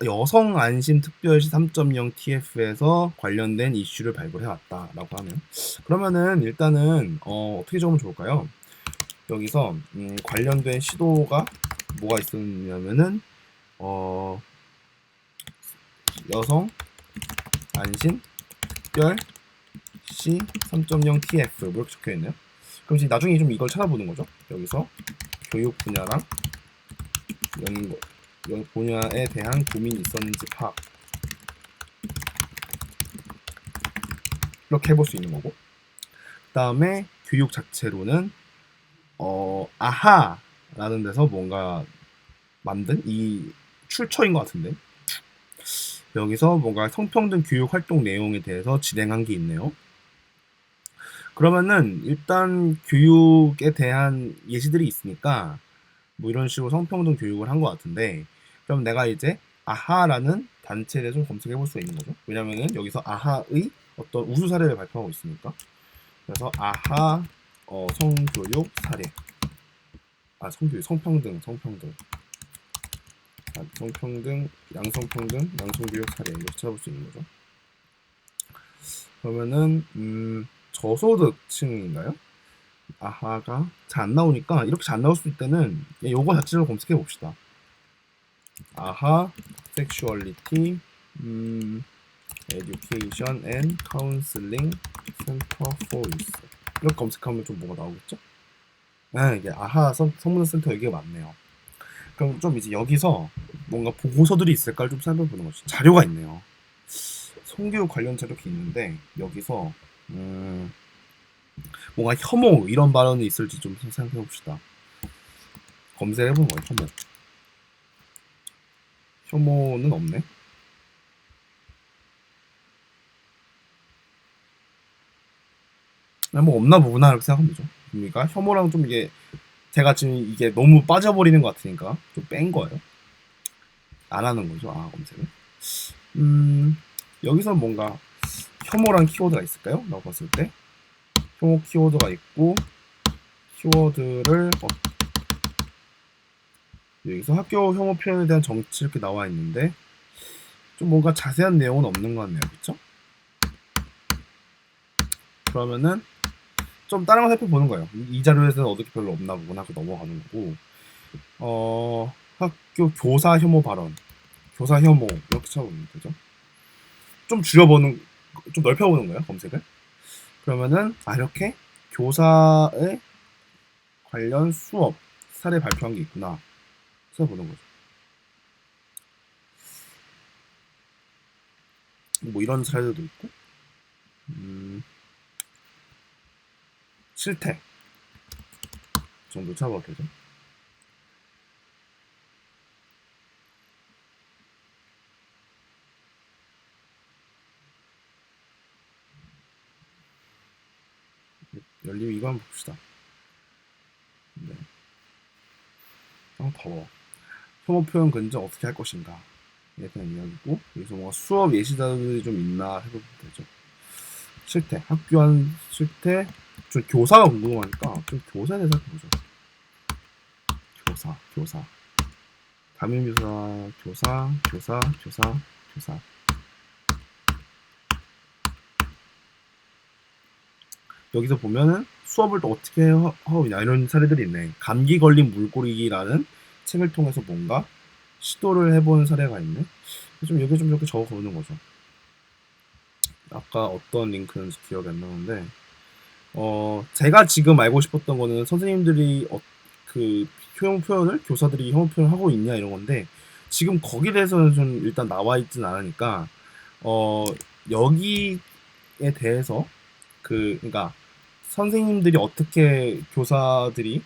여성 안심 특별시 3.0 TF에서 관련된 이슈를 발굴해왔다라고 하네요. 그러면은 일단은 어떻게 적으면 좋을까요? 여기서 관련된 시도가 뭐가 있었냐면은 여성 안심 특별시 3.0 TF 뭐 이렇게 적혀있네요. 그럼 이제 나중에 좀 이걸 찾아보는 거죠. 여기서 교육 분야랑 분야에 대한 고민이 있었는지 파악 이렇게 해볼 수 있는 거고, 그 다음에 교육 자체로는 아하라는 데서 뭔가 만든 이 출처인 것 같은데, 여기서 뭔가 성평등 교육 활동 내용에 대해서 진행한 게 있네요. 그러면은 일단 교육에 대한 예시들이 있으니까 뭐 이런 식으로 성평등 교육을 한 것 같은데, 그럼 내가 이제 아하라는 단체에 대해서 좀 검색해 볼 수 있는 거죠. 왜냐면은 여기서 아하의 어떤 우수 사례를 발표하고 있으니까. 그래서 아하 성교육 사례, 성평등 양성평등 사례 이렇게 찾아볼 수 있는 거죠. 그러면은 저소득층인가요? 아하가 잘 안 나오니까, 이렇게 잘 안 나올 수 있을 때는 요거 자체를 검색해 봅시다. 아하 섹슈얼리티 에듀케이션 앤 카운슬링 센터 포 유스 이렇게 검색하면 좀 뭐가 나오겠죠? 네, 이게 아하 성문센터 여기가 맞네요. 그럼 좀 이제 여기서 뭔가 보고서들이 있을까를 좀 살펴보는 거죠. 자료가 있네요. 성교육 관련 자료가 있는데 여기서 뭔가 혐오 이런 발언이 있을지 좀 생각해 봅시다. 검색해 보는 거예요. 혐오는 없네. 뭐 없나 보구나 이렇게 생각하면 되죠. 그러니까 혐오랑 좀 이게 제가 지금 이게 너무 빠져버리는 것 같으니까 좀 뺀 거예요. 안 하는 거죠. 검색을. 여기서 뭔가 혐오란 키워드가 있을까요? 라고 봤을 때 혐오 키워드가 있고, 키워드를 여기서 학교 혐오 표현에 대한 정치 이렇게 나와 있는데 좀 뭔가 자세한 내용은 없는 것 같네요. 그쵸? 그러면은 좀 다른 거 살펴보는 거예요. 이 자료에서는 얻을 게 별로 없나 보구나 하고 넘어가는 거고, 학교 교사 혐오 발언, 교사 혐오 이렇게 찾아보면 되죠. 좀 넓혀보는 거예요, 검색을. 그러면은 이렇게 교사의 관련 수업 사례 발표한 게 있구나 찾아보는 거죠. 뭐 이런 사례들도 있고, 실태 정도 찾아봐도 되죠. 열리면 이거 한번 봅시다. 네. 더워. 혐오 표현 근절 어떻게 할 것인가 에 대한 이야기고, 여기서 뭔가 수업 예시자들이 좀 있나 해보면 되죠. 실태, 학교 한 실태, 좀 교사가 궁금하니까 좀 교사에 대해서 해보죠. 교사 담임교사, 교사 여기서 보면은 수업을 또 어떻게 하고 있냐 이런 사례들이 있네. 감기 걸린 물고기라는 책을 통해서 뭔가 시도를 해본 사례가 있네. 좀 여기 좀 이렇게 적어보는 거죠. 아까 어떤 링크인지 기억이 안 나는데 제가 지금 알고 싶었던 거는 선생님들이 그 표현을 교사들이 혐오 표현을 하고 있냐 이런 건데 지금 거기에 대해서는 좀 일단 나와 있진 않으니까 여기에 대해서 그러니까 선생님들이 어떻게 교사들이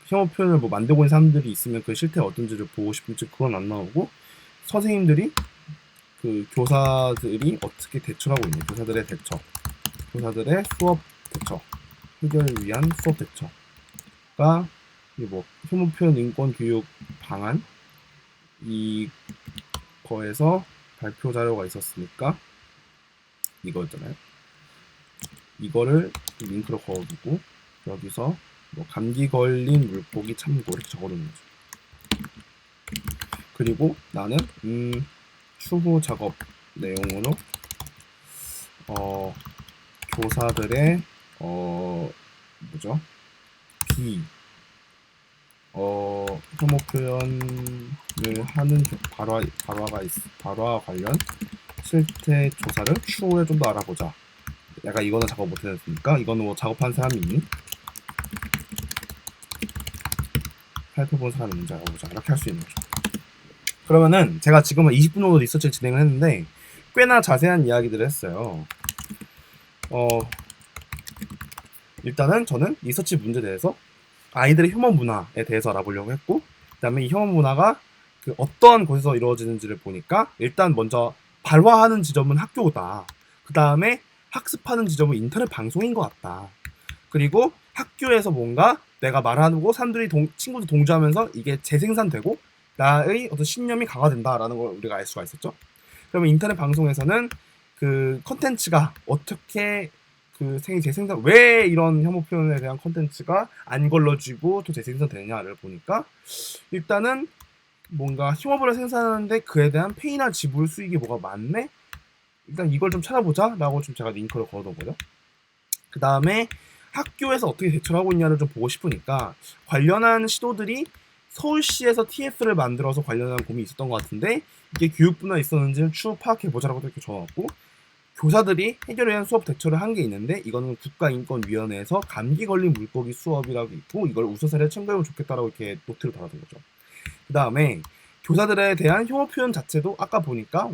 혐오 표현을 뭐 만들고 있는 사람들이 있으면 그 실태가 어떤지를 보고 싶은지 그건 안 나오고 선생님들이 그 교사들이 어떻게 대처를 하고 있냐 교사들의 대처 교사들의 수업 대처 해결을 위한 수업 대처가 뭐 혐오 표현 인권 교육 방안 이거에서 발표 자료가 있었으니까 이거였잖아요. 이거를 링크로 걸어두고 여기서 뭐 감기 걸린 물고기 참고 이렇게 적어두는 거죠. 그리고 나는 추후 작업 내용으로 교사들의 뭐죠? 혐오 표현을 하는 발화 관련 실태 조사를 추후에 좀 더 알아보자. 약간 이거는 작업 못했으니까 이거는 뭐 작업한 사람이 살펴본 사람이 있는지 알아보자. 이렇게 할 수 있는 거죠. 그러면은 제가 지금은 20분 정도 리서치를 진행을 했는데 꽤나 자세한 이야기들을 했어요. 일단은 저는 리서치 문제에 대해서 아이들의 혐오 문화에 대해서 알아보려고 했고 그 다음에 이 혐오 문화가 그 어떠한 곳에서 이루어지는지를 보니까 일단 먼저 발화하는 지점은 학교다. 그 다음에 학습하는 지점은 인터넷 방송인 것 같다. 그리고 학교에서 뭔가 내가 말하고 사람들이 친구들 동조하면서 이게 재생산되고 나의 어떤 신념이 강화된다라는 걸 우리가 알 수가 있었죠. 그러면 인터넷 방송에서는 그 컨텐츠가 어떻게 그 재생산 왜 이런 혐오 표현에 대한 컨텐츠가 안 걸러지고 또 재생산되느냐를 보니까 일단은 뭔가 혐오를 생산하는데 그에 대한 페이나 지불 수익이 뭐가 많네? 일단 이걸 좀 찾아보자 라고 좀 제가 링크를 걸어둔 거죠. 그 다음에 학교에서 어떻게 대처를 하고 있냐를 좀 보고 싶으니까 관련한 시도들이 서울시에서 TF를 만들어서 관련한 고민이 있었던 것 같은데 이게 교육부나 있었는지는 추후 파악해보자라고 이렇게 적어놨고 교사들이 해결에 대한 수업 대처를 한 게 있는데 이거는 국가인권위원회에서 감기 걸린 물고기 수업이라고 있고 이걸 우수사례 첨가하면 좋겠다라고 이렇게 노트를 달아둔 거죠. 그 다음에 교사들에 대한 혐오 표현 자체도 아까 보니까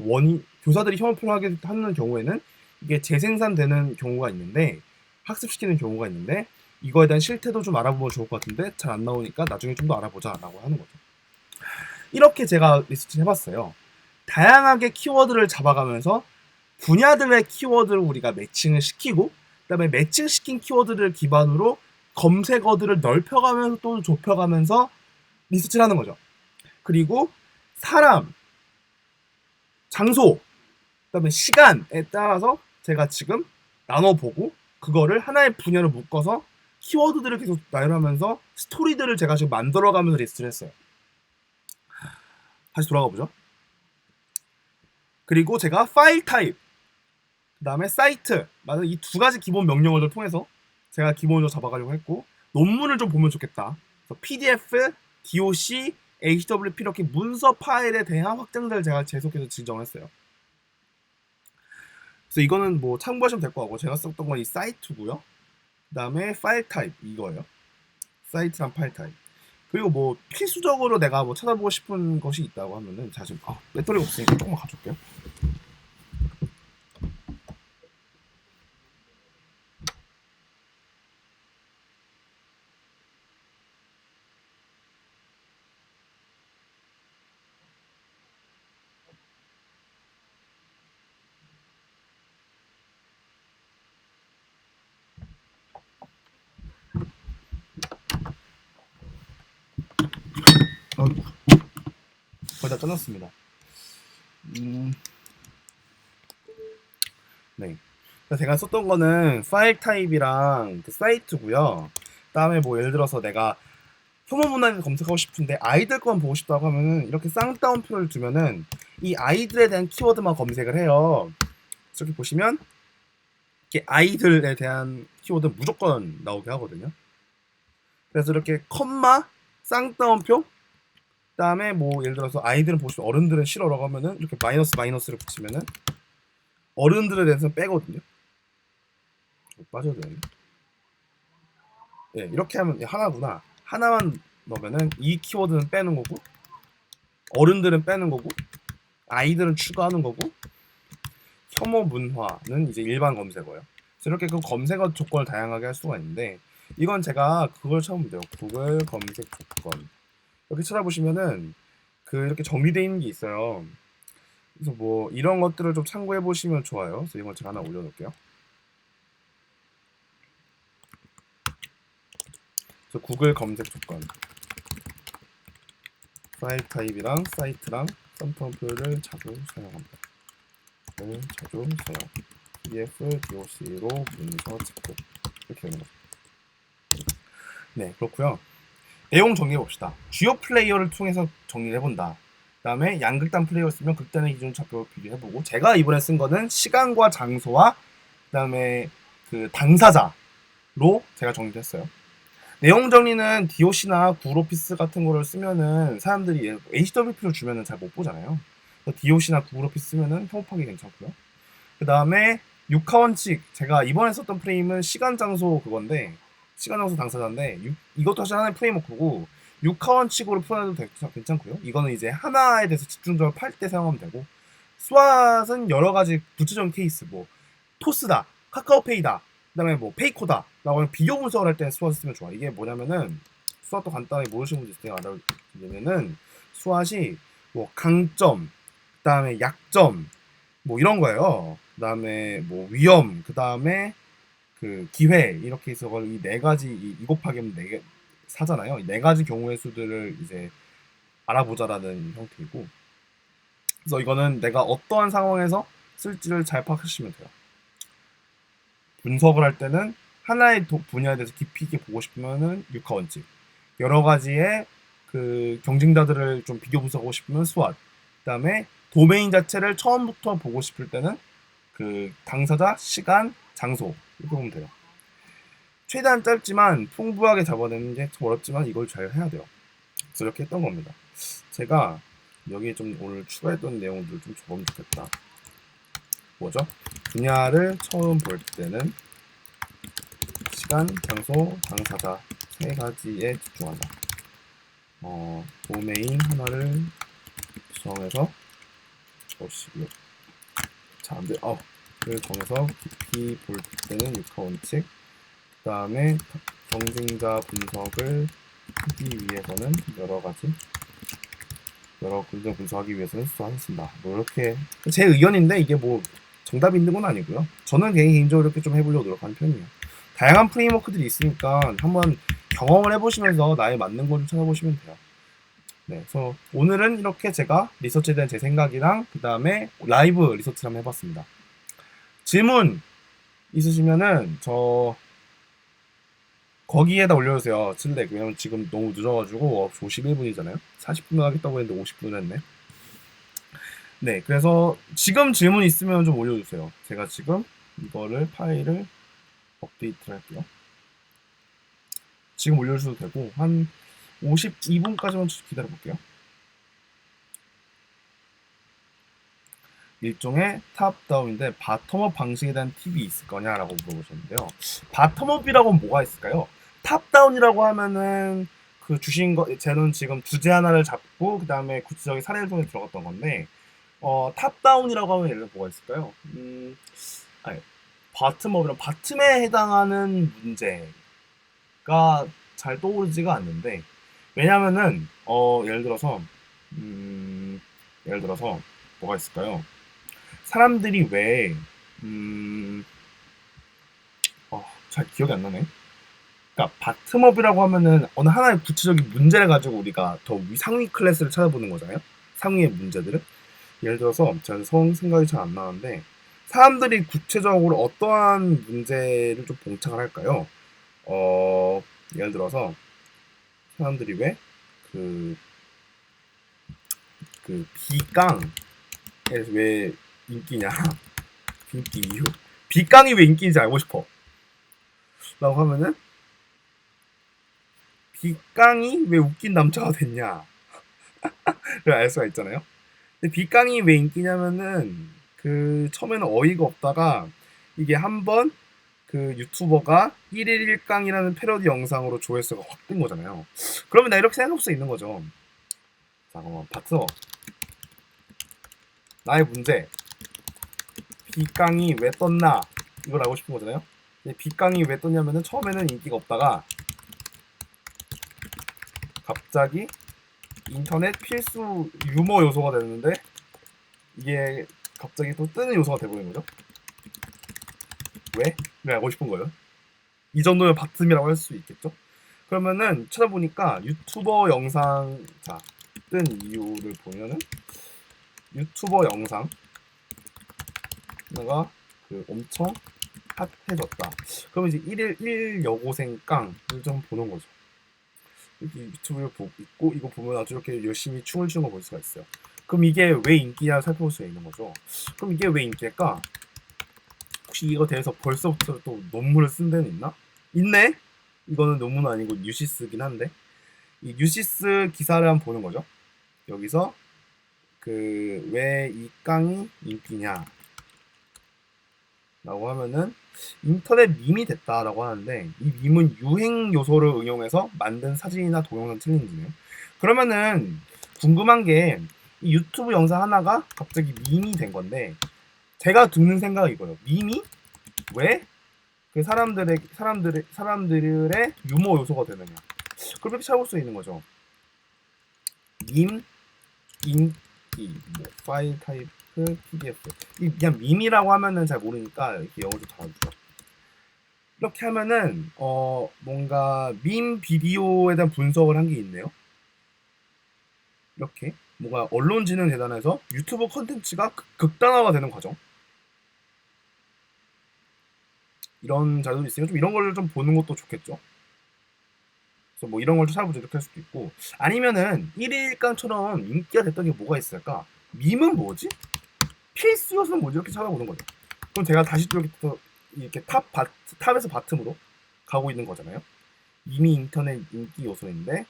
교사들이 혐오 표현하게 하는 경우에는 이게 재생산되는 경우가 있는데 학습시키는 경우가 있는데 이거에 대한 실태도 좀 알아보면 좋을 것 같은데 잘 안 나오니까 나중에 좀 더 알아보자라고 하는 거죠. 이렇게 제가 리서치를 해봤어요. 다양하게 키워드를 잡아가면서 분야들의 키워드를 우리가 매칭을 시키고 그다음에 매칭시킨 키워드를 기반으로 검색어들을 넓혀가면서 또 좁혀가면서 리서치를 하는 거죠. 그리고 사람, 장소, 그다음에 시간에 따라서 제가 지금 나눠보고 그거를 하나의 분야로 묶어서 키워드들을 계속 나열하면서 스토리들을 제가 지금 만들어가면서 리스트를 했어요. 다시 돌아가 보죠. 그리고 제가 파일 타입, 그 다음에 사이트, 이 두 가지 기본 명령어를 통해서 제가 기본적으로 잡아가려고 했고 논문을 좀 보면 좋겠다. 그래서 PDF, DOC, HWP 이렇게 문서 파일에 대한 확장들을 제가 계속해서 지정을 했어요. 그래서 이거는 뭐 참고하시면 될 것 같고 제가 썼던 건 이 사이트고요. 그 다음에 파일 타입 이거예요. 사이트랑 파일 타입. 그리고 뭐 필수적으로 내가 뭐 찾아보고 싶은 것이 있다고 하면은 제가 지금 배터리가 없으니까 조금만 가져올게요. 거의 다 끝났습니다. 네. 제가 썼던 거는 파일 타입이랑 그 사이트고요. 그다음에 뭐 예를 들어서 내가 혐오 문화를 검색하고 싶은데 아이들 건 보고 싶다고 하면은 이렇게 쌍따옴표를 두면은 이 아이들에 대한 키워드만 검색을 해요. 이렇게 보시면 이렇게 아이들에 대한 키워드 무조건 나오게 하거든요. 그래서 이렇게 컴마 쌍따옴표 그다음에 뭐 예를 들어서 아이들은 보고 싶고 어른들은 싫어라고 하면은 이렇게 마이너스를 붙이면은 어른들에 대해서는 빼거든요. 빠져도 되네. 예, 이렇게 하면 하나구나. 하나만 넣으면은 이 키워드는 빼는 거고, 어른들은 빼는 거고, 아이들은 추가하는 거고, 혐오 문화는 이제 일반 검색어예요. 그래서 이렇게 그 검색어 조건을 다양하게 할 수가 있는데, 이건 제가 그걸 찾으면 돼요. 구글 검색 조건. 이렇게 찾아보시면은 그 이렇게 정리되어 있는 게 있어요. 그래서 뭐 이런 것들을 좀 참고해 보시면 좋아요. 그래서 이건 제가 하나 올려놓을게요. 그래서 구글 검색 조건, 파일 타입이랑 사이트랑 썸텀표를 자주 사용합니다. 자주 사용. PDF, DOC로 문서 체크 이렇게 되는 거죠. 네, 그렇고요. 내용 정리해 봅시다. 주요 플레이어를 통해서 정리를 해본다. 그다음에 양극단 플레이어 쓰면 극단의 기준 좌표 비교해보고, 제가 이번에 쓴 거는 시간과 장소와 그다음에 그 당사자로 제가 정리를 했어요. 내용 정리는 DOC나 구글 오피스 같은 거를 쓰면은 사람들이 HWP를 주면은 잘 못 보잖아요. DOC나 구글 오피스 쓰면은 협업하기 괜찮고요. 그 다음에 육하 원칙, 제가 이번에 썼던 프레임은 시간 장소 그건데, 시간 장소 당사자인데 이것도 사실 하나의 프레임워크고 육하 원칙으로 풀어도 괜찮고요. 이거는 이제 하나에 대해서 집중적으로 팔 때 사용하면 되고, 스왓은 여러 가지 구체적인 케이스, 뭐 토스다, 카카오페이다, 그다음에 뭐 페이코다 라고 비교 분석을 할 때 스왓을 쓰면 좋아. 이게 뭐냐면은, 스왓도 간단하게 모르시는 분들 있을 때 알아보면은, 스왓이 뭐 강점, 그다음에 약점, 뭐 이런 거예요. 그다음에 뭐 위험, 그다음에 그 기회, 이렇게 해서 이 네 가지, 이 곱하기 하면 네 개 사잖아요. 이 네 가지 경우의 수들을 이제 알아보자라는 형태이고, 그래서 이거는 내가 어떠한 상황에서 쓸지를 잘 파악하시면 돼요. 분석을 할 때는 하나의 분야에 대해서 깊이 있게 보고 싶으면은 육하 원칙, 여러 가지의 그 경쟁자들을 좀 비교 분석하고 싶으면 스왓, 그다음에 도메인 자체를 처음부터 보고 싶을 때는 그 당사자, 시간, 장소 이렇게 보면 돼요. 최대한 짧지만 풍부하게 잡아내는 게 좀 어렵지만 이걸 잘 해야 돼요. 그래서 이렇게 했던 겁니다. 제가 여기에 좀 오늘 추가했던 내용들 좀 적으면 좋겠다. 뭐죠? 분야를 처음 볼 때는 시간, 장소, 당사자 세 가지에 집중한다. 도메인 하나를 정해서 보시고요. 자, 근데 그 정해서 깊이 볼 때는 육하 원칙, 그 다음에 경쟁자 분석을 하기 위해서는 여러 경쟁 분석하기 위해서는 수하겠습니다. 뭐 이렇게 제 의견인데 이게 뭐 정답이 있는 건 아니고요. 저는 개인적으로 이렇게 좀 해보려고 노력하는 편이에요. 다양한 프레임워크들이 있으니까 한번 경험을 해보시면서 나에 맞는 걸 좀 찾아보시면 돼요. 네, 그래서 오늘은 이렇게 제가 리서치에 대한 제 생각이랑 그 다음에 라이브 리서치를 한번 해봤습니다. 질문 있으시면은 저 거기에다 올려주세요. 슬랙. 왜냐면 지금 너무 늦어가지고 51분이잖아요. 40분을 하겠다고 했는데 50분 했네. 네, 그래서 지금 질문 있으면 좀 올려주세요. 제가 지금 이거를 파일을 업데이트를 할게요. 지금 올려주셔도 되고 한 52분까지만 기다려볼게요. 일종의 탑다운인데 바텀업 방식에 대한 팁이 있을 거냐라고 물어보셨는데요. 바텀업이라고는 뭐가 있을까요? 탑다운이라고 하면은 그 주신 거, 쟤는 지금 주제 하나를 잡고 그 다음에 구체적인 사례를 통해 들어갔던 건데, 탑다운이라고 하면 예를 들어 뭐가 있을까요? 아니, 바텀업이란 바텀에 해당하는 문제가 잘 떠오르지가 않는데, 왜냐면은 예를 들어서 뭐가 있을까요? 사람들이 왜 잘 기억이 안 나네. 그러니까 바텀업이라고 하면은 어느 하나의 구체적인 문제를 가지고 우리가 더 상위 클래스를 찾아보는 거잖아요. 상위의 문제들을. 예를 들어서 저는 생각이 잘 안 나는데, 사람들이 구체적으로 어떠한 문제를 좀 봉착을 할까요? 예를 들어서 사람들이 왜 비깡에 왜 인기냐? 인기 이유. 비깡이 왜 인기인지 알고 싶어. 라고 하면은, 비깡이 왜 웃긴 남자가 됐냐? 를 알 수가 있잖아요. 근데 비깡이 왜 인기냐면은, 그 처음에는 어이가 없다가 이게 한번 그 유튜버가 1일 1강이라는 패러디 영상으로 조회수가 확 뜬 거잖아요. 그러면 나 이렇게 생각할 수 있는 거죠. 잠깐만, 파트너. 나의 문제. B강이 왜 떴나? 이걸 알고 싶은 거잖아요. B강이 왜 떴냐면은 처음에는 인기가 없다가 갑자기 인터넷 필수 유머 요소가 됐는데 이게 갑자기 또 뜨는 요소가 돼버린 거죠. 왜? 네, 알고 싶은 거예요. 이 정도면 바텀이라고 할 수 있겠죠? 그러면은 찾아보니까 유튜버 영상 뜬 이유를 보면은 유튜버 영상 내가 그 엄청 핫해졌다. 그러면 이제 1일 1 여고생 깡을 좀 보는 거죠. 이렇게 유튜브를 보고 있고 이거 보면 아주 이렇게 열심히 춤을 추는 거 볼 수가 있어요. 그럼 이게 왜 인기냐 살펴볼 수 있는 거죠. 그럼 이게 왜 인기일까? 혹시 이거 대해서 벌써부터 또 논문을 쓴 데는 있나? 있네? 이거는 논문은 아니고 뉴시스긴 한데 이 뉴시스 기사를 한번 보는 거죠. 여기서 그 왜 이 깡이 인기냐 라고 하면은 인터넷 밈이 됐다라고 하는데 이 밈은 유행 요소를 응용해서 만든 사진이나 동영상 챌린지네요. 그러면은 궁금한 게 이 유튜브 영상 하나가 갑자기 밈이 된 건데 제가 듣는 생각이 이거예요. 밈이 왜 그 사람들의 유머 요소가 되느냐. 그렇게 찾아볼 수 있는 거죠. 밈, 인기, 뭐 파일 타입, PDF. 이 그냥 밈이라고 하면은 잘 모르니까 이렇게 영어 좀 달아주죠. 이렇게 하면은 뭔가 밈 비디오에 대한 분석을 한 게 있네요. 이렇게 뭔가 언론지능 재단에서 유튜브 컨텐츠가 극단화가 되는 과정. 이런 자료도 있으니까 좀 이런 걸 좀 보는 것도 좋겠죠. 그래서 뭐 이런 걸 좀 찾아보자 이렇게 할 수도 있고 아니면은 1일 1강처럼 인기가 됐던 게 뭐가 있을까? 밈은 뭐지? 필수 요소는 뭐지? 이렇게 찾아보는 거죠. 그럼 제가 다시 또 이렇게 탑에서 바텀으로 가고 있는 거잖아요. 이미 인터넷 인기 요소인데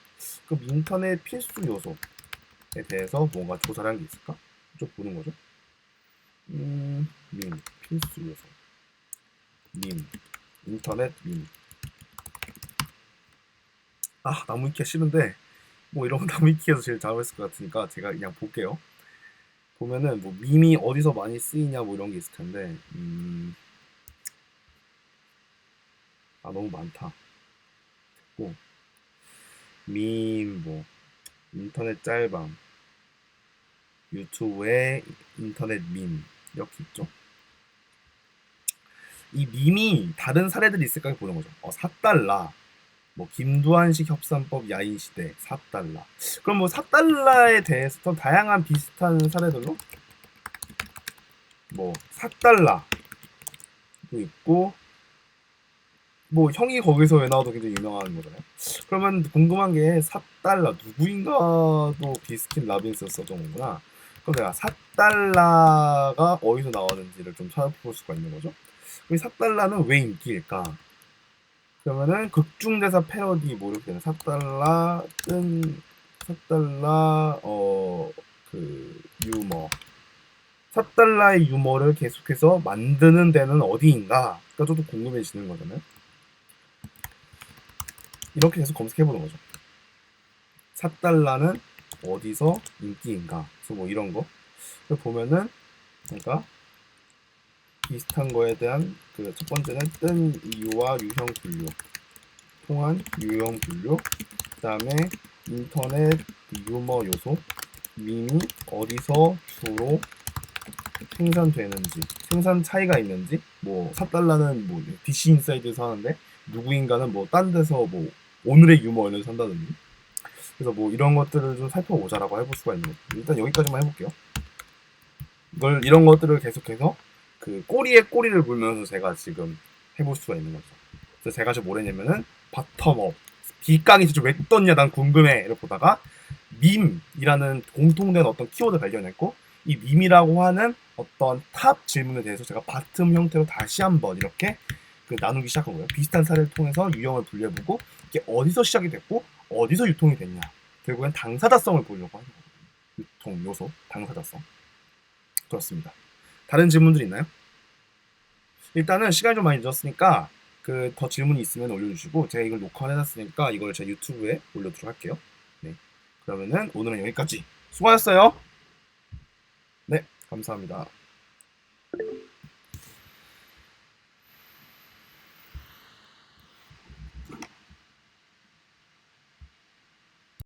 그럼 인터넷 필수 요소에 대해서 뭔가 조사를 한 게 있을까? 좀 보는 거죠. 밈 필수 요소 밈 인터넷 밈 나무 위키가 싫은데 뭐 이런 거 나무 위키에서 제일 잘했을 것 같으니까 제가 그냥 볼게요. 보면은 뭐 밈이 어디서 많이 쓰이냐 뭐 이런 게 있을 텐데 너무 많다. 됐고 밈 뭐 인터넷 짤방 유튜브에 인터넷 밈 이렇게 있죠. 이 밈이 다른 사례들이 있을까 보는 거죠. 4달러 뭐 김두한식 협상법 야인시대 4달러. 그럼 뭐 4달러에 대해서 좀 다양한 비슷한 사례들로 뭐 4달러도 있고 뭐 형이 거기서 왜 나와도 굉장히 유명한 거잖아요. 그러면 궁금한 게 4달러 누구인가도 비스킨 라빈스 써준 거구나. 그럼 내가 4달러가 어디서 나왔는지를 좀 찾아볼 수가 있는 거죠. 이 4달러는 왜 인기일까? 그러면은 극중대사 패러디 뭐 이렇게 되는 4달러 뜬 4달러 그 유머 4달러의 유머를 계속해서 만드는 데는 어디인가? 가 저도 궁금해지는 거잖아요. 이렇게 계속 검색해보는 거죠. 4달러는 어디서 인기인가? 그래서 뭐 이런 거 보면은 그러니까 비슷한 거에 대한 그 첫 번째는 뜬 이유와 유형 분류, 통한 유형 분류, 그 다음에 인터넷 유머 요소, 밈이 어디서 주로 생산되는지, 생산 차이가 있는지, 뭐 4달러는 뭐 DC 인사이드에서 하는데 누구인가는 뭐 딴 데서 뭐 오늘의 유머 이런 데서 한다든지. 그래서 뭐 이런 것들을 좀 살펴보자라고 해볼 수가 있는 거죠. 일단 여기까지만 해볼게요. 이런 것들을 계속해서 그 꼬리에 꼬리를 물면서 제가 지금 해볼 수가 있는 거죠. 그래서 제가 지금 뭘 했냐면은 바텀업 B강이 왜 떴냐 난 궁금해를 보다가 밈이라는 공통된 어떤 키워드 발견했고 이 밈이라고 하는 어떤 탑 질문에 대해서 제가 바텀 형태로 다시 한번 이렇게 나누기 시작한 거예요. 비슷한 사례를 통해서 유형을 분류해보고 이게 어디서 시작이 됐고 어디서 유통이 됐냐. 결국엔 당사자성을 보려고 하는 거거든요. 유통 요소, 당사자성. 그렇습니다. 다른 질문들 있나요? 일단은 시간이 좀 많이 늦었으니까 더 질문이 있으면 올려주시고 제가 이걸 녹화해놨으니까 이걸 제 유튜브에 올려두도록 할게요. 네, 그러면은 오늘은 여기까지. 수고하셨어요. 네, 감사합니다.